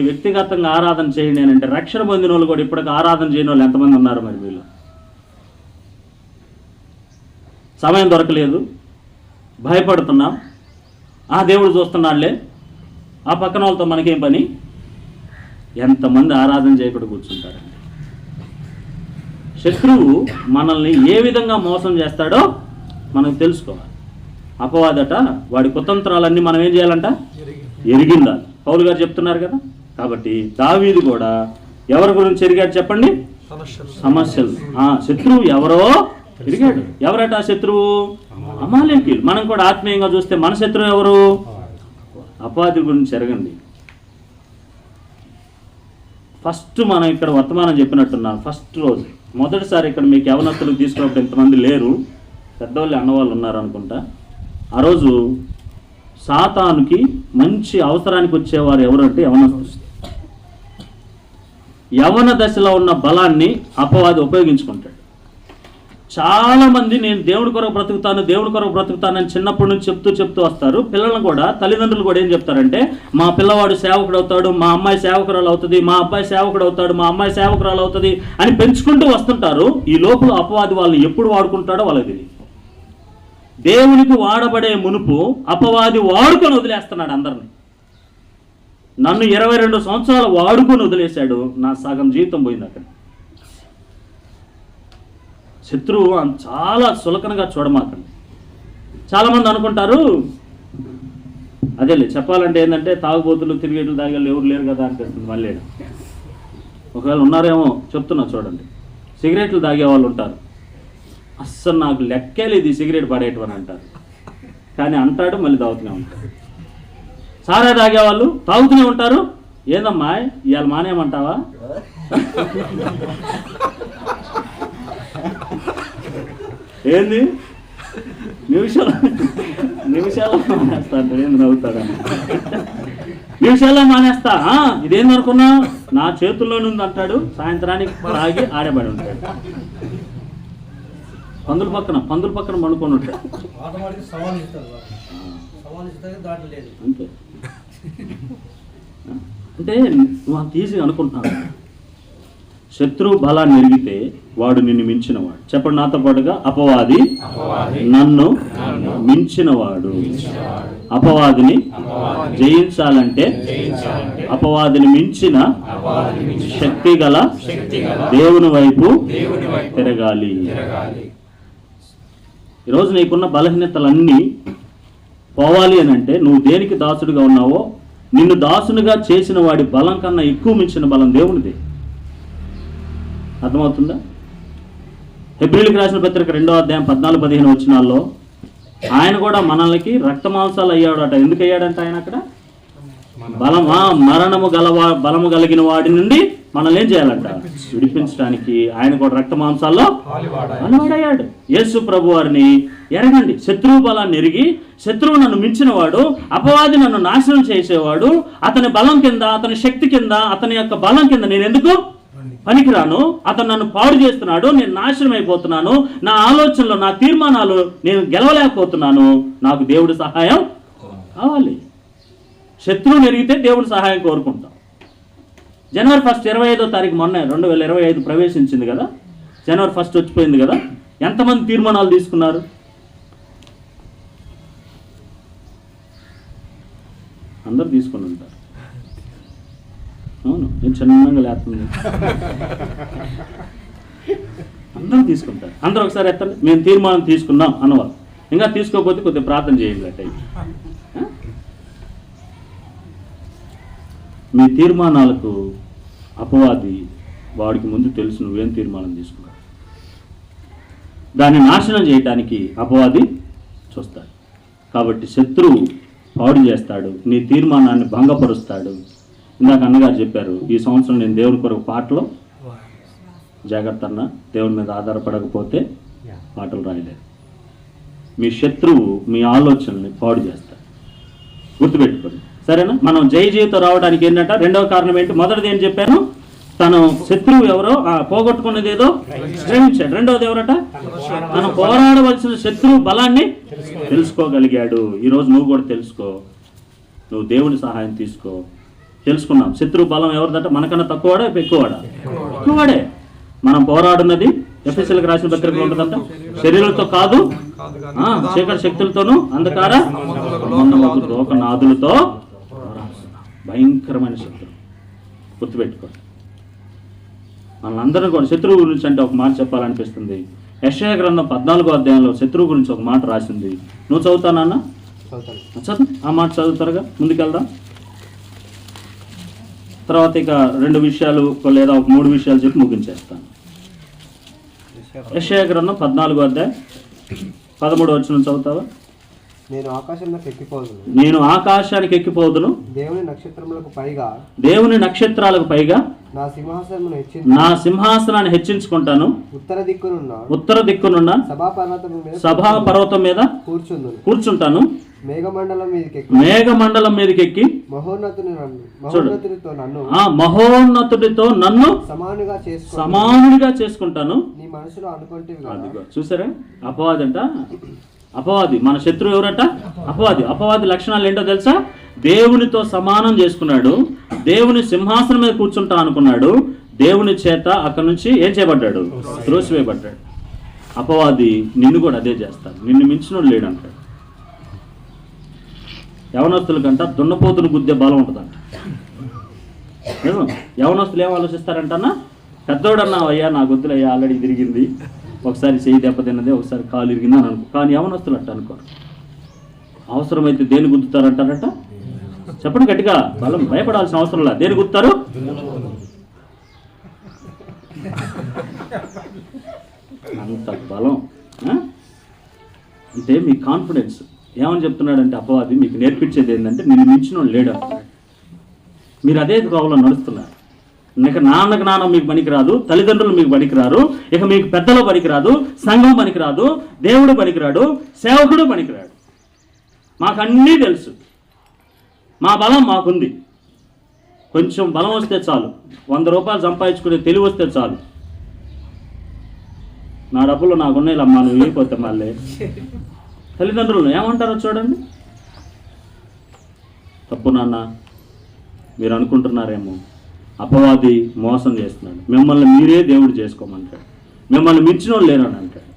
A: వ్యక్తిగతంగా ఆరాధన చేయండి అని అంటే రక్షణ పొందిన వాళ్ళు కూడా ఇప్పటికి ఆరాధన చేయని వాళ్ళు ఎంతమంది ఉన్నారు? మరి వీళ్ళు సమయం దొరకలేదు, భయపడుతున్నాం, దేవుడు చూస్తున్నాడులే, ఆ పక్కన వాళ్ళతో మనకేం పని? ఎంతమంది ఆరాధన చేయకుండా కూర్చుంటారండి. శత్రువు మనల్ని ఏ విధంగా మోసం చేస్తాడో మనకు తెలుసుకోవాలి. అపవాదట వాడి కుతంత్రాలన్నీ మనం ఏం చేయాలంట? ఎరిగిండాలి. పౌలు గారు చెప్తున్నారు కదా. కాబట్టి దావీదు కూడా ఎవరి గురించి ఎరిగాడు చెప్పండి? సమస్యలు. శత్రువు ఎవరో ఎరిగాడు. ఎవరట ఆ శత్రువు? అమాలేకీయులు. మనం కూడా ఆత్మీయంగా చూస్తే మన శత్రువు ఎవరు? అపవాది గురించి ఎరగండి. ఫస్ట్ మనం ఇక్కడ వర్తమానం చెప్పినట్టున్నాను. ఫస్ట్ రోజు మొదటిసారి ఇక్కడ మీకు యవనస్తులు తీసుకున్నప్పుడు ఇంతమంది లేరు, పెద్దవాళ్ళు అన్నవాళ్ళు ఉన్నారు అనుకుంటా. ఆ రోజు సాతానుకి మంచి అవసరానికి వచ్చేవారు ఎవరంటే యవనస్తులు. యవన దశలో ఉన్న బలాన్ని అపవాది ఉపయోగించుకుంటాడు. చాలామంది నేను దేవుడి కొరకు బ్రతుకుతానని చిన్నప్పటి నుంచి చెప్తూ వస్తారు. పిల్లలను కూడా, తల్లిదండ్రులు కూడా ఏం చెప్తారంటే, మా పిల్లవాడు సేవకుడు అవుతాడు, మా అమ్మాయి సేవకురాలు అవుతుంది, మా అబ్బాయి సేవకుడు అవుతాడు, మా అమ్మాయి సేవకురాలు అవుతుంది అని పెంచుకుంటూ వస్తుంటారు. ఈ లోపల అపవాది వాళ్ళని ఎప్పుడు వాడుకుంటాడో వాళ్ళకి తెలియదు. దేవునికి వాడబడే మునుపు అపవాది వాడుకొని వదిలేస్తున్నాడు అందరిని. నన్ను 22 సంవత్సరాలు వాడుకొని వదిలేశాడు, నా సగం జీవితం పోయింది అక్కడ. శత్రువు చాలా సులకనగా చూడమాకండి. చాలామంది అనుకుంటారు, అదేలే చెప్పాలంటే ఏంటంటే తాగుబోతులు తిరిగేట్లు తాగేళ్ళు ఎవరు లేరు కదా అనిపిస్తుంది. మళ్ళీ ఒకవేళ ఉన్నారేమో చెప్తున్నా చూడండి. సిగరెట్లు తాగే వాళ్ళు ఉంటారు, అస్సలు నాకు లెక్కే లేదు ఈ సిగరెట్ పడేయటం అంటారు, కానీ అంటాడు మళ్ళీ తాగుతూనే ఉంటారు. సారా తాగేవాళ్ళు తాగుతూనే ఉంటారు. ఏందమ్మా ఇవాళ మానేయమంటావా? ఏంది నిమిషాల్లో మానేస్తా అంటే ఏంది నవ్వుతాడని? నిమిషాల్లో మానేస్తా, ఇదేంది అనుకున్నా, నా చేతుల్లోనే ఉంది అంటాడు. సాయంత్రానికి తాగి ఆడబడి ఉంటాడు. పందుల పక్కన పండుకొని ఉంటాడు. అంతే. అంటే నువ్వు అంత ఈజీగా అనుకుంటున్నావు. శత్రువు బలాన్ని ఎరిగితే వాడు నిన్ను మించినవాడు. చెప్పండి నాతో పాటుగా, అపవాది నన్ను మించినవాడు. అపవాదిని జయించాలంటే అపవాదిని మించిన శక్తి గల దేవుని వైపు తిరగాలి. ఈరోజు నీకున్న బలహీనతలన్నీ పోవాలి అని అంటే నువ్వు దేనికి దాసుడిగా ఉన్నావో, నిన్ను దాసునిగా చేసిన వాడి బలం కన్నా ఎక్కువ మించిన బలం దేవునిది. అర్థమవుతుందా? హెబ్రీయులకు రాసిన పత్రిక 2వ అధ్యాయం 14-15 వచనాల్లో ఆయన కూడా మనల్ని రక్త మాంసాలు అయ్యాడట. ఎందుకు అయ్యాడంట ఆయన అక్కడ? బలము కలిగిన వాడి నుండి మనల్ని ఏం చేయాలంట? విడిపించడానికి ఆయన కూడా రక్త మాంసాల్లో అలవాడయ్యాడు. యేసు ప్రభు వారిని ఎరగండి. శత్రువు బలాన్ని ఎరిగి, శత్రువు నన్ను మించినవాడు, అపవాది నన్ను నాశనం చేసేవాడు, అతని బలం కింద, అతని శక్తి కింద, అతని యొక్క బలం కింద నేను ఎందుకు పనికిరాను, అతను నన్ను పాడు చేస్తున్నాడు, నేను నాశనం అయిపోతున్నాను, నా ఆలోచనలు, నా తీర్మానాలు నేను గెలవలేకపోతున్నాను, నాకు దేవుడి సహాయం కావాలి. శత్రువుని ఎరిగితే దేవుడి సహాయం కోరుకుంటాం. జనవరి 1 25వ తారీఖు మొన్న 2025 ప్రవేశించింది కదా, జనవరి 1 వచ్చిపోయింది కదా. ఎంతమంది తీర్మానాలు తీసుకున్నారు? అందరూ తీసుకుని ఉంటారు. అవును, నేను చిన్నగా లేస్తుంది. అందరూ తీసుకుంటారు. అందరూ ఒకసారి ఎత్తండి, మేము తీర్మానం తీసుకున్నాం అన్నవారు. ఇంకా తీసుకోకపోతే కొద్దిగా ప్రార్థన చేయండి. అట్ట మీ తీర్మానాలకు అపవాది వాడికి ముందు తెలుసు నువ్వేం తీర్మానం తీసుకున్నావు. దాన్ని నాశనం చేయటానికి అపవాది చూస్తాడు. కాబట్టి శత్రువు పాడు చేస్తాడు, నీ తీర్మానాన్ని భంగపరుస్తాడు. ఇందాక అన్నగారు చెప్పారు, ఈ సంవత్సరం నేను దేవుని కొరకు పాటలు జాగ్రత్త అన్న, దేవుని మీద ఆధారపడకపోతే పాటలు రాయలేదు. మీ శత్రువు మీ ఆలోచనల్ని పాడు చేస్తాడు, గుర్తుపెట్టుకోండి. సరేనా? మనం జయ జయతో రావడానికి ఏంటంటే రెండవ కారణం ఏంటి? మొదటిది ఏం చెప్పాను, తను శత్రువు ఎవరో పోగొట్టుకున్నది ఏదో గ్రహించాడు. రెండవది ఎవరట? తను పోరాడవలసిన శత్రువు బలాన్ని తెలుసుకోగలిగాడు. ఈరోజు నువ్వు కూడా తెలుసుకో, నువ్వు దేవుని సహాయం తీసుకో. తెలుసుకున్నాం శత్రువు బలం ఎవరిదంట? మనకన్నా తక్కువవాడా ఎక్కువవాడా? ఎక్కువవాడే. మనం పోరాడున్నది ఎఫెసీయులకు రాసిన పత్రికలో ఉంటుందంట, శరీరంతో కాదు చీకటి శక్తులతోనూ అంధకార లోకనాథులతో. భయంకరమైన శత్రువు, గుర్తుపెట్టుకోండి. మనందరం కూడా శత్రువు గురించి అంటే ఒక మాట చెప్పాలనిపిస్తుంది. యెషయా గ్రంథం 14వ అధ్యాయంలో శత్రువు గురించి ఒక మాట రాసింది. నువ్వు చదువుతానన్నా? చదువు, ఆ మాట చదువుతారుగా, ముందుకెళ్దాం. తర్వాత ఇక 2 విషయాలు లేదా ఒక 3 విషయాలు చెప్పి ముగించేస్తాను. యెషయా గ్రంథం 14వ అధ్యాయం 13వ వచనం చదువుతావా?
C: నేను ఆకాశంలోకి ఎక్కిపోదును,
A: నేను ఆకాశానికి ఎక్కిపోదును,
C: దేవుని నక్షత్రములకు పైగా
A: దేవుని నక్షత్రాలకు పైగా
C: నా
A: సింహాసనాన్ని హెచ్చించుకుంటాను, ఉత్తర దిక్కునున్న సభా పర్వతం మీద కూర్చుంటాను, మేఘమండలం మీదకి ఎక్కి మహోన్నతుడితో నన్ను సమానుడిగా చేసుకుంటాను. చూసారా, అపవాది మన శత్రువు ఎవరట? అపవాది లక్షణాలు ఏంటో తెలుసా? దేవునితో సమానం చేసుకున్నాడు, దేవుని సింహాసనం మీద కూర్చుంటా అనుకున్నాడు, దేవుని చేత అక్కడి నుంచి ఏం చేయబడ్డాడు? త్రోసివేయబడ్డాడు. అపవాది నిన్ను కూడా అదే చేస్తాడు, నిన్ను మించినోడు లేడు అంటాడు. యవనస్తుల కంట దున్నపోతును గుద్దే బలం ఉంటుందంట. యవనస్తులు ఏం ఆలోచిస్తారంటన్నా, పెద్దోడన్నా అయ్యా నా గుద్దులయ్యా ఆల్రెడీ తిరిగింది, ఒకసారి చేయి దెబ్బతిన్నదే, ఒకసారి కాలు ఇరిగింది అని అనుకో. కానీ యవనస్తులు అట్ట అనుకోరు. అవసరమైతే దేని గుద్దుతారంటారట? చెప్పండి గట్టిగా, బలం భయపడాల్సిన అవసరం లేదు. దేని గుద్దుతారు? అంత బలం. అంటే మీ కాన్ఫిడెన్స్ ఏమని చెప్తున్నాడంటే అపవాది మీకు నేర్పించేది ఏంటంటే నిన్ను మించిన లేడు అంటున్నాడు. మీరు అదే త్రోవలో నడుస్తున్నారు. ఇక నాన్న మీకు పనికిరాదు, తల్లిదండ్రులు మీకు పనికిరారు, ఇక మీకు పెద్దలు పనికిరాదు, సంఘం పనికిరాదు, దేవుడు పనికిరాడు, సేవకుడు పనికిరాడు. మాకన్నీ తెలుసు, మా బలం మాకుంది, కొంచెం బలం వస్తే చాలు, 100 రూపాయలు సంపాదించుకునే తెలివి వస్తే చాలు, నా డబ్బులు నాకున్నాయి అమ్మా నువ్వు వెళ్ళిపోతే మళ్ళీ తల్లిదండ్రులు ఏమంటారో చూడండి. తప్పు నాన్న మీరు అనుకుంటున్నారేమో, అపవాది మోసం చేస్తున్నాడు, మిమ్మల్ని మీరే దేవుడు చేసుకోమంటాడు, మిమ్మల్ని మించిన వాళ్ళు లేరని అంటాడు,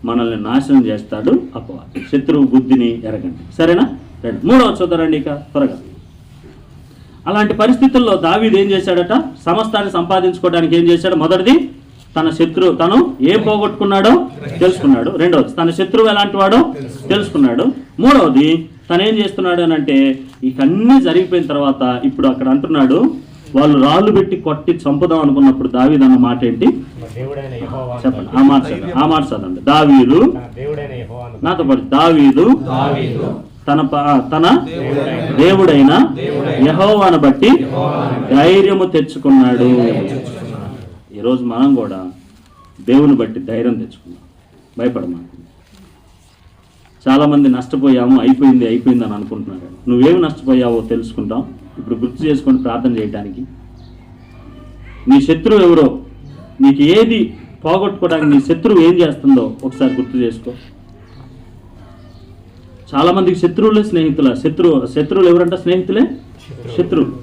A: మనల్ని నాశనం చేస్తాడు అపవాది. శత్రువు బుద్ధిని ఎరగండి. సరేనా? రండి, 3వ చూద్దారండి ఇక త్వరగా. అలాంటి పరిస్థితుల్లో దావీదు ఏం చేశాడట? సమస్తాన్ని సంపాదించుకోవడానికి ఏం చేశాడు? మొదటిది తను ఏం పోగొట్టుకున్నాడో తెలుసుకున్నాడు. రెండవది తన శత్రువు ఎలాంటి వాడో తెలుసుకున్నాడు. మూడవది తను ఏం చేస్తున్నాడు అని అంటే, ఇక అన్నీ జరిగిపోయిన తర్వాత ఇప్పుడు అక్కడ అంటున్నాడు, వాళ్ళు రాళ్ళు పెట్టి కొట్టి చంపుదాం అనుకున్నప్పుడు దావీదు అన్న మాట ఏంటి చెప్పండి? ఆ మాట చదవండి. దావీదు నాతో పాటు దావీదు తన దేవుడైన యెహోవాను బట్టి ధైర్యము తెచ్చుకున్నాడు. ఈరోజు మనం కూడా దేవుని బట్టి ధైర్యం తెచ్చుకున్నాం, భయపడమాకు. చాలామంది నష్టపోయాము, అయిపోయింది అని అనుకుంటున్నారు. నువ్వేమి నష్టపోయావో తెలుసుకుంటాం. ఇప్పుడు గుర్తు చేసుకొని ప్రార్థన చేయడానికి. నీ శత్రువు ఎవరో, నీకు ఏది పోగొట్టుకోవడానికి నీ శత్రువు ఏం చేస్తుందో ఒకసారి గుర్తు చేసుకో. చాలామందికి శత్రువులే స్నేహితుల. శత్రువులు ఎవరంట? స్నేహితులే శత్రువులు.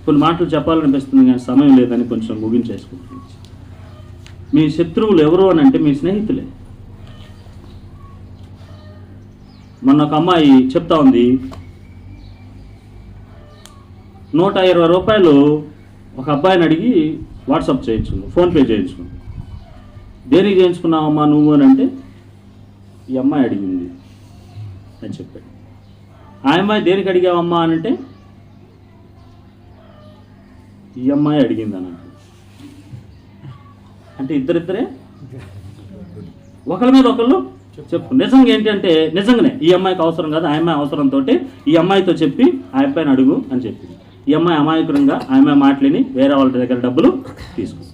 A: కొన్ని మాటలు చెప్పాలనిపిస్తుంది కానీ సమయం లేదని కొంచెం ముగించేసుకుంటుంది. మీ శత్రువులు ఎవరు అని అంటే మీ స్నేహితులే. మొన్న ఒక అమ్మాయి చెప్తా ఉంది, 120 రూపాయలు ఒక అబ్బాయిని అడిగి వాట్సాప్ చేయించుకున్నావు, ఫోన్పే చేయించుకున్నావు. దేనికి చేయించుకున్నావమ్మా నువ్వు అని అంటే, ఈ అమ్మాయి అడిగింది అని చెప్పాడు. ఆ అమ్మాయి దేనికి అడిగావమ్మా అని అంటే, ఈ అమ్మాయి అడిగింది అని అంటే ఇద్దరే ఒకరి మీద ఒకళ్ళు చెప్పు. నిజంగా ఏంటంటే నిజంగానే ఈ అమ్మాయికి అవసరం కాదు, ఆ అమ్మాయి అవసరంతో ఈ అమ్మాయితో చెప్పి ఆ అబ్బాయిని అడుగు అని చెప్పింది. ఈ అమ్మాయి అమాయకురంగా ఆ అమ్మాయి మాటలని వేరే వాళ్ళ దగ్గర డబ్బులు తీసుకుంది.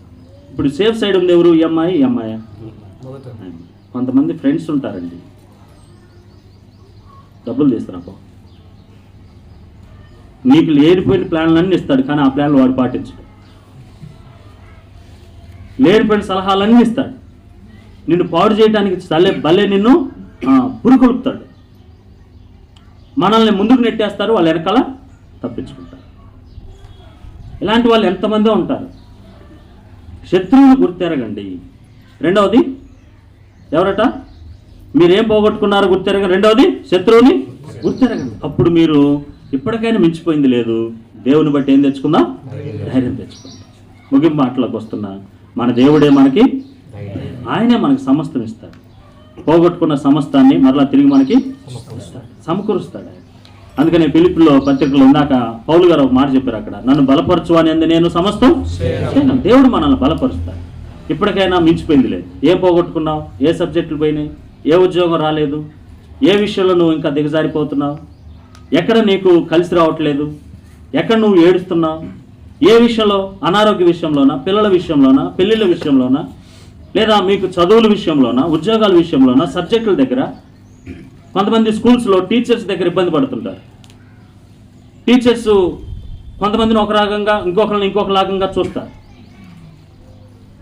A: ఇప్పుడు సేఫ్ సైడ్ ఉంది ఎవరు? ఈ అమ్మాయి. కొంతమంది ఫ్రెండ్స్ ఉంటారండి, డబ్బులు తీస్తారా, నీకు లేనిపోయిన ప్లాన్లన్నీ ఇస్తాడు, కానీ ఆ ప్లాన్లు వాడు పాటించడు. లేనిపోయిన సలహాలన్నీ ఇస్తాడు, నిన్ను పాడు చేయడానికి భలే నిన్ను పురుకొలుపుతాడు. మనల్ని ముందుకు నెట్టేస్తారు, వాళ్ళు వెనకాల తప్పించుకుంటారు. ఇలాంటి వాళ్ళు ఎంతమందో ఉంటారు. శత్రువుని గుర్తెరగండి. రెండవది ఎవరట? మీరేం పోగొట్టుకున్నారో గుర్తెరగండి. రెండవది శత్రువుని గుర్తెరగండి. అప్పుడు మీరు ఇప్పటికైనా మించిపోయింది లేదు. దేవుని బట్టి ఏం తెచ్చుకుందాం? ధైర్యం తెచ్చుకుందాం. ముగింపు మాటలకు వస్తున్నా, మన దేవుడే మనకి, ఆయనే మనకి సమస్తం ఇస్తాడు. పోగొట్టుకున్న సమస్తాన్ని మరలా తిరిగి మనకి సమకూరుస్తాడు. అందుకని ఫిలిప్పీలో పత్రికలో ఇందాక పౌలు గారు ఒక మాట చెప్పారు, అక్కడ నన్ను బలపరచు అని అంది నేను సమస్తం. దేవుడు మనల్ని బలపరుస్తాడు. ఇప్పటికైనా మించిపోయింది లేదు. ఏం పోగొట్టుకున్నావు? ఏ సబ్జెక్టులు పోయినాయి? ఏ ఉద్యోగం రాలేదు? ఏ విషయంలో నువ్వు ఇంకా దిగజారిపోతున్నావు? ఎక్కడ నీకు కలిసి రావట్లేదు? ఎక్కడ నువ్వు ఏడుస్తున్నావు? ఏ విషయంలో? అనారోగ్య విషయంలోనా, పిల్లల విషయంలోనా, పెళ్ళిళ్ళ విషయంలోనా, లేదా మీకు చదువుల విషయంలోనా, ఉద్యోగాల విషయంలోనా, సబ్జెక్టుల దగ్గర? కొంతమంది స్కూల్స్లో టీచర్స్ దగ్గర ఇబ్బంది పడుతుంటారు. టీచర్స్ కొంతమందిని ఒక రకంగా, ఇంకొకరిని ఇంకొక రకంగా చూస్తారు.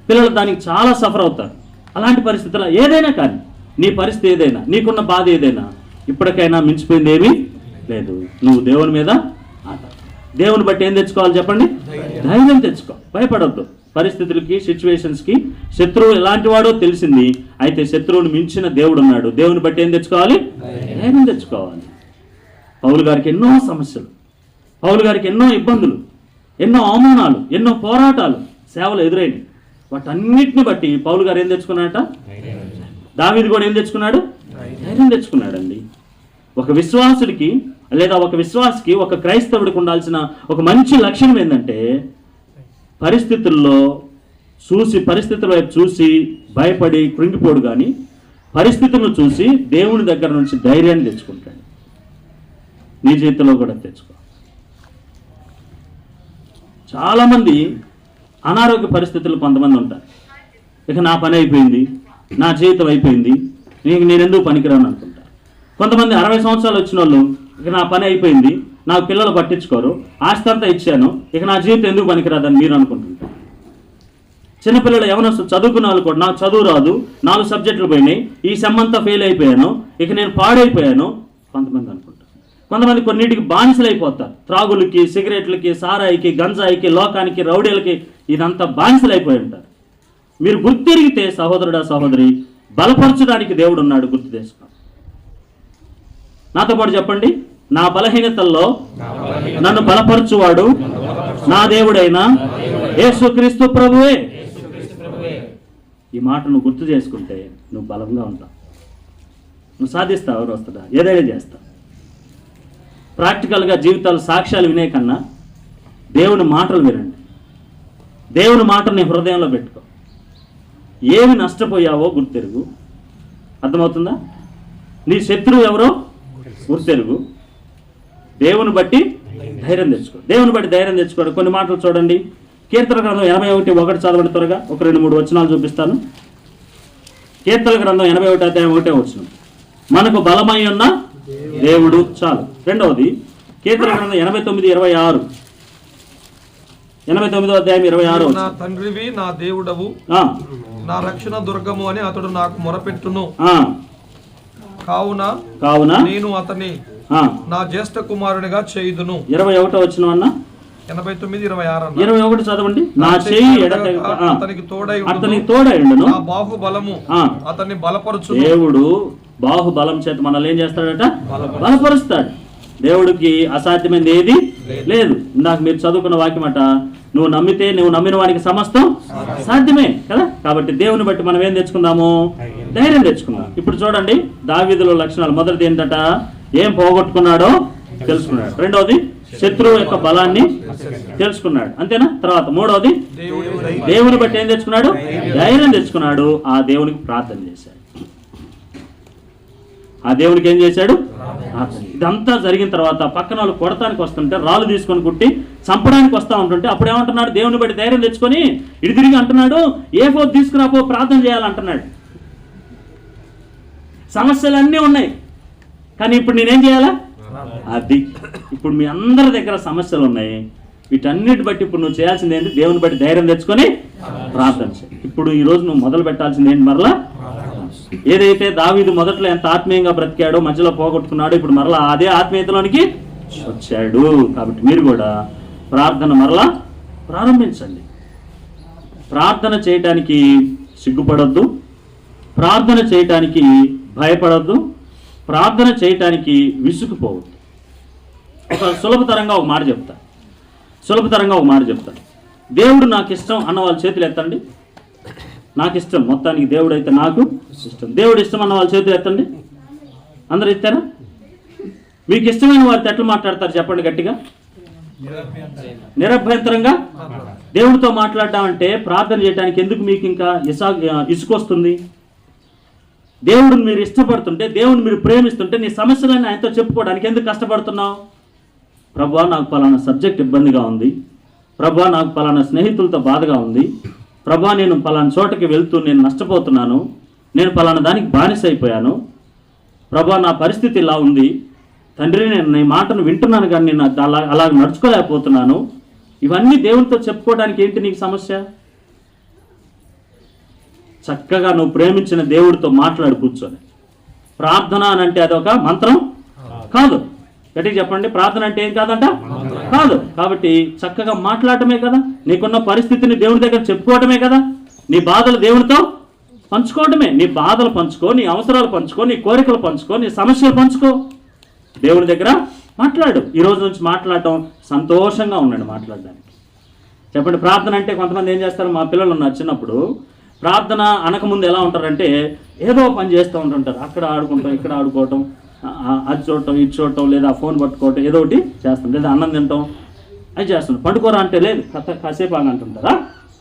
A: పిల్లలు దానికి చాలా సఫర్ అవుతారు. అలాంటి పరిస్థితుల్లో ఏదైనా కానీ, నీ పరిస్థితి ఏదైనా, నీకున్న బాధ ఏదైనా, ఇప్పటికైనా మించిపోయింది ఏమీ లేదు. నువ్వు దేవుని మీద ఆధార. దేవుని బట్టి ఏం తెచ్చుకోవాలి చెప్పండి? ధైర్యం తెచ్చుకో. భయపడొద్దు. పరిస్థితులకి, సిచ్యువేషన్స్కి శత్రువు ఎలాంటి వాడో తెలిసింది. అయితే శత్రువుని మించిన దేవుడు ఉన్నాడు. దేవుని బట్టి ఏం తెచ్చుకోవాలి? ధైర్యం తెచ్చుకోవాలి. పౌలు గారికి ఎన్నో సమస్యలు, పౌలు గారికి ఎన్నో ఇబ్బందులు, ఎన్నో అవమానాలు, ఎన్నో పోరాటాలు, సేవలు ఎదురైనవి. వాటన్నిటిని బట్టి పౌలు గారు ఏం తెచ్చుకున్నాడట? దావీదు కూడా ఏం తెచ్చుకున్నాడు? ధైర్యం తెచ్చుకున్నాడండి. ఒక విశ్వాసుడికి లేదా ఒక విశ్వాసికి, ఒక క్రైస్తవుడికి ఉండాల్సిన ఒక మంచి లక్షణం ఏంటంటే, పరిస్థితుల్లో పరిస్థితుల వైపు చూసి భయపడి కృంగిపోడు, కానీ పరిస్థితులను చూసి దేవుని దగ్గర నుంచి ధైర్యాన్ని తెచ్చుకుంటాడు. నీ జీవితంలో కూడా తెచ్చుకో. చాలామంది అనారోగ్య పరిస్థితులు కొంతమంది ఉంటారు. ఇక నా పని అయిపోయింది, నా జీవితం అయిపోయింది, నేను ఎందుకు పనికిరాను అనుకుంటారు. కొంతమంది 60 సంవత్సరాలు వచ్చిన వాళ్ళు, ఇక నా పని అయిపోయింది, నాకు పిల్లలు పట్టించుకోరు, ఆస్తి అంతా ఇచ్చాను, ఇక నా జీవితం ఎందుకు పనికిరాదని మీరు అనుకుంటుంటారు. చిన్నపిల్లలు ఎవరైనా చదువుకున్న వాళ్ళు కూడా, నాకు చదువు రాదు, 4 సబ్జెక్టులు పోయినాయి, ఈ సెమ్ అంతా ఫెయిల్ అయిపోయాను, ఇక నేను పాడైపోయాను కొంతమంది అనుకుంటారు. కొంతమంది కొన్నిటికి బానిసలు అయిపోతారు. త్రాగులకి, సిగరెట్లకి, సారాయికి, గంజాయికి, లోకానికి, రౌడీలకి, ఇదంతా బానిసలు అయిపోయి ఉంటారు. మీరు గుర్తిరిగితే సహోదరుడా, సహోదరి, బలపరచడానికి దేవుడు ఉన్నాడు. గుర్తు చేసుకో. నాతో పాటు చెప్పండి. నా బలహీనతల్లో నన్ను బలపరచువాడు నా దేవుడైన యేసుక్రీస్తు ప్రభువే. ఈ మాట నువ్వు గుర్తు చేసుకుంటే నువ్వు బలంగా ఉంటావు. నువ్వు సాధిస్తావు. ఎవరు వస్తుందా? ఏదైనా చేస్తావు. ప్రాక్టికల్గా జీవితాలు సాక్ష్యాలు వినే కన్నా దేవుని మాటలు వినండి. దేవుని మాటలు నీ హృదయంలో పెట్టుకో. ఏమి నష్టపోయావో గుర్తెరుగు. అర్థమవుతుందా? నీ శత్రువు ఎవరో గుర్తెరుగు. దేవుని బట్టి ధైర్యం తెచ్చుకో. దేవుని బట్టి ధైర్యం తెచ్చుకోండి. కొన్ని మాటలు చూడండి. కీర్తన గ్రంథం 81:1 చదవండి త్వరగా. ఒక 2-3 వచనాలు చూపిస్తాను. కీర్తన గ్రంథం 81:1 మనకు బలమై ఉన్న దేవుడు చాలు. రెండవది కీర్తన గ్రంథం 89:26. 89:26.
B: నా తండ్రివి, నా దేవుడవు, నా రక్షణ దుర్గము అని అతడు నాకు మొరపెట్టును. కావున నేను అతని నా జ్యేష్ఠ కుమారునిగా చేయుదును. 21 వచనం అన్న. 89:26. 21 చదవండి. నా చేయి అతనికి తోడైండును, నా బాహుబలము అతన్ని బలపరచు. దేవుడు బాహుబలం చేత మనల్ని ఏం చేస్తాడట? బలపరుస్తాడు. దేవుడికి అసాధ్యమైనది ఏది లేదు. ఇందాక మీరు చదువుకున్న వాక్యం అట, నువ్వు నమ్మితే, నువ్వు నమ్మిన వాడికి సమస్తం సాధ్యమే కదా. కాబట్టి దేవుని బట్టి మనం ఏం తెచ్చుకుందాము? ధైర్యం తెచ్చుకుందాం. ఇప్పుడు చూడండి దావీదులో లక్షణాలు. మొదటిది ఏంటట? ఏం పోగొట్టుకున్నాడో తెలుసుకున్నాడు. రెండవది శత్రువు యొక్క బలాన్ని తెలుసుకున్నాడు. అంతేనా? తర్వాత మూడవది దేవుని బట్టి ఏం తెచ్చుకున్నాడు? ధైర్యం తెచ్చుకున్నాడు. ఆ దేవునికి ప్రార్థన చేశాడు. ఆ దేవునికి ఏం చేశాడు? ఇదంతా జరిగిన తర్వాత పక్కన వాళ్ళు కొడతానికి వస్తుంటే రాళ్ళు తీసుకొని కుట్టి చంపడానికి వస్తా ఉంటుంటే అప్పుడు ఏమంటున్నాడు? దేవుని బట్టి ధైర్యం తెచ్చుకొని ఇటు తిరిగి అంటున్నాడు, ఏ4 తీసుకురాపో, ప్రార్థన చేయాలంటున్నాడు. సమస్యలన్నీ ఉన్నాయి, కానీ ఇప్పుడు నేనేం చేయాలా? అది ఇప్పుడు మీ అందరి దగ్గర సమస్యలు ఉన్నాయి. వీటన్నిటి బట్టి ఇప్పుడు నువ్వు చేయాల్సింది ఏంటి? దేవుని బట్టి ధైర్యం తెచ్చుకొని ప్రార్థన చేయి. ఇప్పుడు ఈరోజు నువ్వు మొదలు పెట్టాల్సింది ఏంటి? మరలా ఏదైతే దావీదు మొదట్లో ఎంత ఆత్మీయంగా బ్రతికాడో, మధ్యలో పోగొట్టుకున్నాడో, ఇప్పుడు మరలా అదే ఆత్మీయతలోనికి వచ్చాడు. కాబట్టి మీరు కూడా ప్రార్థన మరలా ప్రారంభించండి. ప్రార్థన చేయటానికి సిగ్గుపడొద్దు, ప్రార్థన చేయటానికి భయపడొద్దు, ప్రార్థన చేయటానికి విసుగుపోవద్దు. సులభతరంగా ఒక మాట చెప్తా. దేవుడు నాకు ఇష్టం అన్న వాళ్ళ చేతులు ఎత్తండి. నాకు ఇష్టం, మొత్తానికి దేవుడు అయితే నాకు ఇష్టం. దేవుడు ఇష్టం అన్న వాళ్ళ చేతులు ఎత్తండి. అందరు ఎత్తారా? మీకు ఇష్టమైన వారితో ఎట్లా మాట్లాడతారు చెప్పండి గట్టిగా. నిరభ్యంతరంగా దేవుడితో మాట్లాడడం అంటే ప్రార్థన చేయడానికి ఎందుకు మీకు ఇంకా ఇసుకొస్తుంది?
A: దేవుడిని మీరు ఇష్టపడుతుంటే, దేవుడిని మీరు ప్రేమిస్తుంటే, నీ సమస్యలన్నీ ఆయనతో చెప్పుకోవడానికి ఎందుకు కష్టపడుతున్నావు? ప్రభువా, నాకు పలానా సబ్జెక్ట్ ఇబ్బందిగా ఉంది, ప్రభువా నాకు పలానా స్నేహితులతో బాధగా ఉంది, ప్రభువా నేను పలానా చోటకి వెళ్తూ నేను నష్టపోతున్నాను, నేను పలానా దానికి బానిస అయిపోయాను, ప్రభువా నా పరిస్థితి ఇలా ఉంది, తండ్రి నేను నీ మాటను వింటున్నాను కానీ నేను అలా నడుచుకోలేకపోతున్నాను. ఇవన్నీ దేవునితో చెప్పుకోవడానికి ఏంటి నీకు సమస్య? చక్కగా నువ్వు ప్రేమించిన దేవుడితో మాట్లాడు కూర్చొని. ప్రార్థన అని అంటే అదొక మంత్రం కాదు. గట్టిగా చెప్పండి, ప్రార్థన అంటే ఏం కాదంట? కాదు. కాబట్టి చక్కగా మాట్లాడటమే కదా, నీకున్న పరిస్థితిని దేవుని దగ్గర చెప్పుకోవటమే కదా, నీ బాధలు దేవునితో పంచుకోవటమే. నీ బాధలు పంచుకో, నీ అవసరాలు పంచుకో, నీ కోరికలు పంచుకో, నీ సమస్యలు పంచుకో, దేవుని దగ్గర మాట్లాడు. ఈ రోజు నుంచి మాట్లాడటం సంతోషంగా ఉండండి మాట్లాడడానికి. చెప్పండి, ప్రార్థన అంటే కొంతమంది ఏం చేస్తారు, మా పిల్లలు ఉన్నారు చిన్నప్పుడు, ప్రార్థన అనకముందు ఎలా ఉంటారంటే ఏదో పని చేస్తూ ఉంటుంటారు. అక్కడ ఆడుకుంటాం, ఇక్కడ ఆడుకోవటం, అది చూడటం, ఇది చూడటం, లేదా ఫోన్ పట్టుకోవటం, ఏదో ఒకటి చేస్తాం, లేదా అన్నం తింటాం, అది చేస్తాం. పండుకోరా అంటే లేదు, కాసేపు అని అంటుంటారా.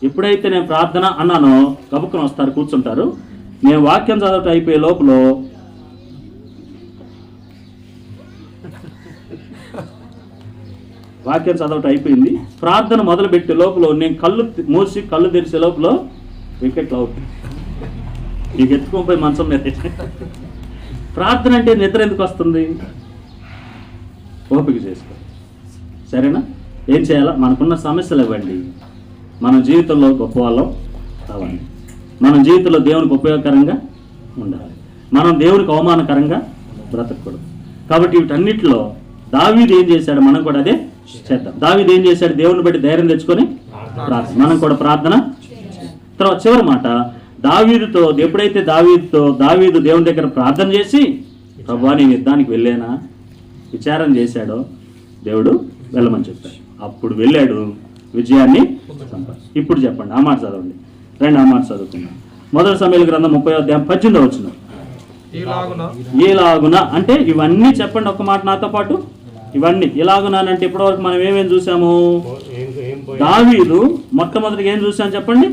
A: ఎప్పుడైతే నేను ప్రార్థన అన్నానో గబుక్కుని వస్తారు, కూర్చుంటారు. నేను వాక్యం చదవటం అయిపోయే లోపల వాక్యం చదవటం అయిపోయింది, ప్రార్థన మొదలుపెట్టే లోపల నేను కళ్ళు మూసి కళ్ళు తెరిచే లోపల వికెట్లు అవుట్, నీకు ఎత్తుకోపోయి మంచం మీద. ప్రార్థన అంటే నిద్ర ఎందుకు వస్తుంది? ఓపిక చేసుకో, సరేనా? ఏం చేయాలా? మనకున్న సమస్యలు ఇవ్వండి, మన జీవితంలో గొప్ప వాళ్ళం కావాలి, మన జీవితంలో దేవునికి ఉపయోగకరంగా ఉండాలి, మనం దేవునికి అవమానకరంగా బ్రతకూడదు. కాబట్టి వీటన్నిటిలో దావీదు ఏం చేశాడు, మనం కూడా అదే చేద్దాం. దావీదు ఏం చేశాడు? దేవుని బట్టి ధైర్యం తెచ్చుకొని ప్రార్థన, మనం కూడా ప్రార్థన. తర్వాత చివరి మాట, దావీదుతో ఎప్పుడైతే దావీదు దేవుని దగ్గర ప్రార్థన చేసి ప్రభువా నేను యుద్ధానికి వెళ్ళానా విచారం చేశాడో దేవుడు వెళ్ళమని చెప్పాడు. అప్పుడు వెళ్ళాడు, విజయాన్ని సంపాదించాడు. ఇప్పుడు చెప్పండి, ఆ మాట చదవండి, రెండు ఆ మాట చదువుకున్నాం. మొదటి సమూయేలు గ్రంథం 30:18 ఈలాగున అంటే ఇవన్నీ చెప్పండి ఒక్క మాట నాతో పాటు. ఇవన్నీ ఇలాగునా అంటే ఇప్పటివరకు మనం ఏమేమి చూసాము? దావీదు మొట్టమొదటిగా ఏం చూసాం చెప్పండి?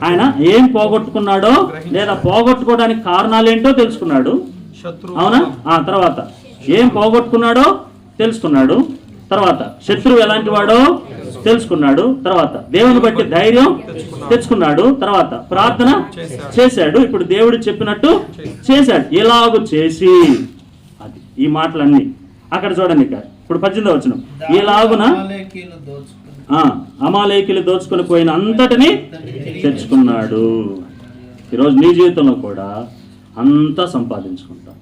A: ఆయన ఏం పోగొట్టుకున్నాడో లేదా పోగొట్టుకోవడానికి కారణాలేంటో తెలుసుకున్నాడు, అవునా? తర్వాత ఏం పోగొట్టుకున్నాడో తెలుసుకున్నాడు, తర్వాత శత్రువు ఎలాంటి వాడో తెలుసుకున్నాడు, తర్వాత దేవుని బట్టి ధైర్యం తెచ్చుకున్నాడు, తర్వాత ప్రార్థన చేశాడు, ఇప్పుడు దేవుడు చెప్పినట్టు చేశాడు. ఇలాగూ చేసి అది ఈ మాటలన్నీ అక్కడ చూడండి. ఇక్కడ ఇప్పుడు 18వ వచనం, ఇలాగున అమాలేకీలు దోచుకొని పోయిన అంతటిని తెచ్చుకున్నాడు. ఈరోజు నీ జీవితంలో కూడా అంతా సంపాదించుకుంటావు.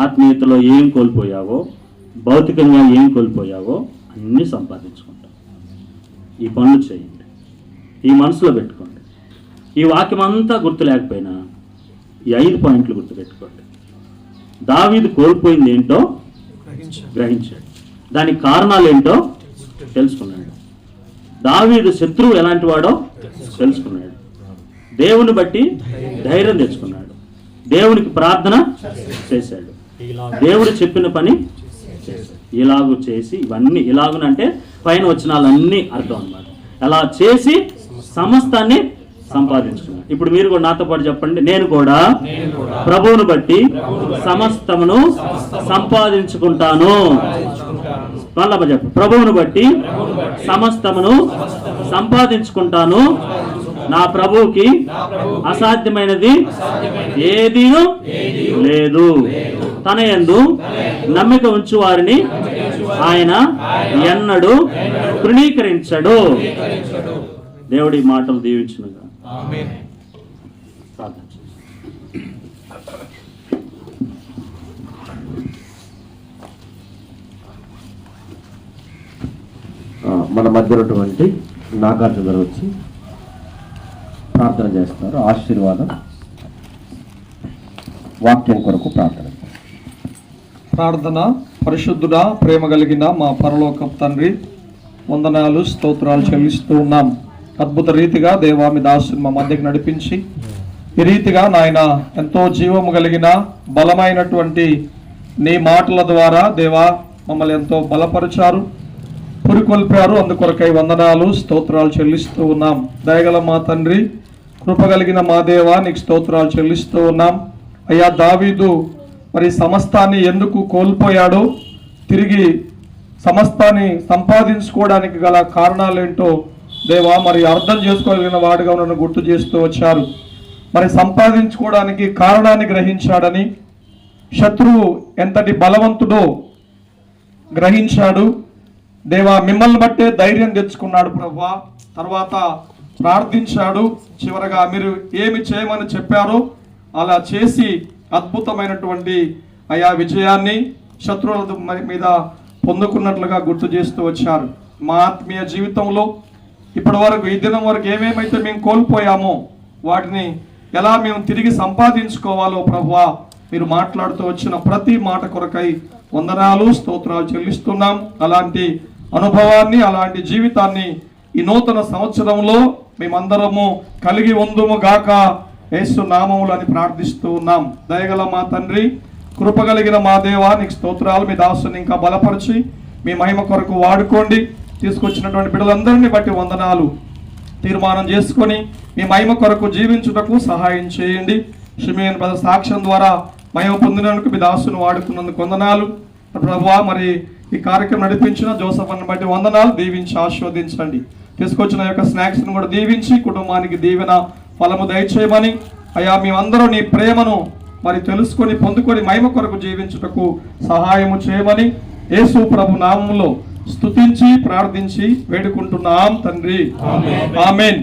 A: ఆత్మీయతలో ఏం కోల్పోయావో, భౌతికంగా ఏం కోల్పోయావో అన్నీ సంపాదించుకుంటావు. ఈ పనులు చేయండి, ఈ మనసులో పెట్టుకోండి. ఈ వాక్యం అంతా గుర్తు లేకపోయినా ఈ 5 పాయింట్లు గుర్తుపెట్టుకోండి. దావీదు కోల్పోయింది ఏంటో గ్రహించాడు, దానికి కారణాలు ఏంటో తెలుసుకున్నాడు. దావీదు శత్రువు ఎలాంటి వాడో తెలుసుకున్నాడు, దేవుని బట్టి ధైర్యం తెచ్చుకున్నాడు, దేవునికి ప్రార్థన చేశాడు, దేవుడు చెప్పిన పని చేశాడు. ఇలాగూ చేసి ఇవన్నీ ఇలాగునంటే పైన వచనాలన్నీ అర్థం అన్నమాట. అలా చేసి సమస్తాన్ని సంపాదించుకున్నాడు. ఇప్పుడు మీరు కూడా నాతో పాటు చెప్పండి, నేను కూడా ప్రభువును బట్టి సమస్తమును సంపాదించుకుంటాను. మళ్ళా చెప్పు, ప్రభువును బట్టి సమస్తమును సంపాదించుకుంటాను. నా ప్రభువుకి అసాధ్యమైనది ఏదీ లేదు. తన యందు నమ్మిక ఉంచు వారిని ఆయన ఎన్నడూ తృణీకరించడు. దేవుడి మాటలు దీవించునుగా. ప్రార్థన.
D: మన మధ్య ఉన్నటువంటి నాగార్జున గారు వచ్చి ప్రార్థన చేస్తారు. ఆశీర్వాదం వాక్యం కొరకు
B: ప్రార్థన. పరిశుద్ధుడా, ప్రేమ కలిగిన మా పరలోకపు తండ్రి, వందనాలు స్తోత్రాలు చెల్లిస్తూ ఉన్నాం. అద్భుత రీతిగా దేవా మీ దాసుని మా మధ్యకి నడిపించి ఈ రీతిగా నాయన ఎంతో జీవము కలిగిన బలమైనటువంటి నీ మాటల ద్వారా దేవా మమ్మల్ని ఎంతో బలపరిచారు, పురికొల్పారు. అందుకొరకై వందనాలు స్తోత్రాలు చెల్లిస్తూ ఉన్నాం. దయగల మా తండ్రి, కృపగలిగిన మా దేవా నీకు స్తోత్రాలు చెల్లిస్తూ ఉన్నాం. అయ్యా, దావీదు మరి సమస్తాన్ని ఎందుకు కోల్పోయాడో, తిరిగి సమస్తాన్ని సంపాదించుకోవడానికి గల కారణాలేంటో దేవా మరి అర్థం చేసుకోగలిగిన వాడుగా నన్ను గుర్తు చేస్తూ వచ్చారు. మరి సంపాదించుకోవడానికి కారణాన్ని గ్రహించాడని, శత్రువు ఎంతటి బలవంతుడో గ్రహించాడు. దేవా, మిమ్మల్ని బట్టే ధైర్యం తెచ్చుకున్నాడు ప్రభువా. తర్వాత ప్రార్థించాడు. చివరగా మీరు ఏమి చేయమని చెప్పారో అలా చేసి అద్భుతమైనటువంటి అయా విజయాన్ని శత్రువుల మీద పొందుకున్నట్లుగా గుర్తు చేస్తూ వచ్చారు. మా ఆత్మీయ జీవితంలో ఇప్పటి వరకు, ఈ దినం వరకు ఏమేమైతే మేము కోల్పోయామో వాటిని ఎలా మేము తిరిగి సంపాదించుకోవాలో ప్రభువా మీరు మాట్లాడుతూ వచ్చిన ప్రతి మాట కొరకై వందనాలు, స్తోత్రాలు చెల్లిస్తున్నాం. అలాంటి అనుభవాన్ని, అలాంటి జీవితాన్ని ఈ నూతన సంవత్సరంలో మేమందరము కలిగి ఉందుము గాక యేసు నామములో అని ప్రార్థిస్తూ ఉన్నాం. దయగల మా తండ్రి, కృపగలిగిన మా దేవా నీకు స్తోత్రాలు. మీ దాసుని ఇంకా బలపరిచి మీ మహిమ కొరకు వాడుకోండి. తీసుకొచ్చినటువంటి బిడ్డలందరినీ బట్టి వందనాలు. తీర్మానం చేసుకొని మీ మహిమ కొరకు జీవించుటకు సహాయం చేయండి. షిమియోను బ్రదర్ సాక్ష్యం ద్వారా మహిమ పొందినందుకు మీ దాసును వాడుకున్నందుకు వందనాలు ప్రభువా. మరి ఈ కార్యక్రమం నడిపించిన జోసఫ్ అన్ని బట్టి వందనాలు. దీవించి ఆశీర్వదించండి. తీసుకొచ్చిన యొక్క స్నాక్స్ను కూడా దీవించి కుటుంబానికి దీవెన ఫలము దయచేయమని, అయ్యా మేమందరూ నీ ప్రేమను మరి తెలుసుకొని పొందుకొని మహిమ కొరకు జీవించుటకు సహాయము చేయమని యేసు ప్రభు నామములో స్తుతించి ప్రార్థించి వేడుకుంటున్నాం తండ్రి. ఆమేన్.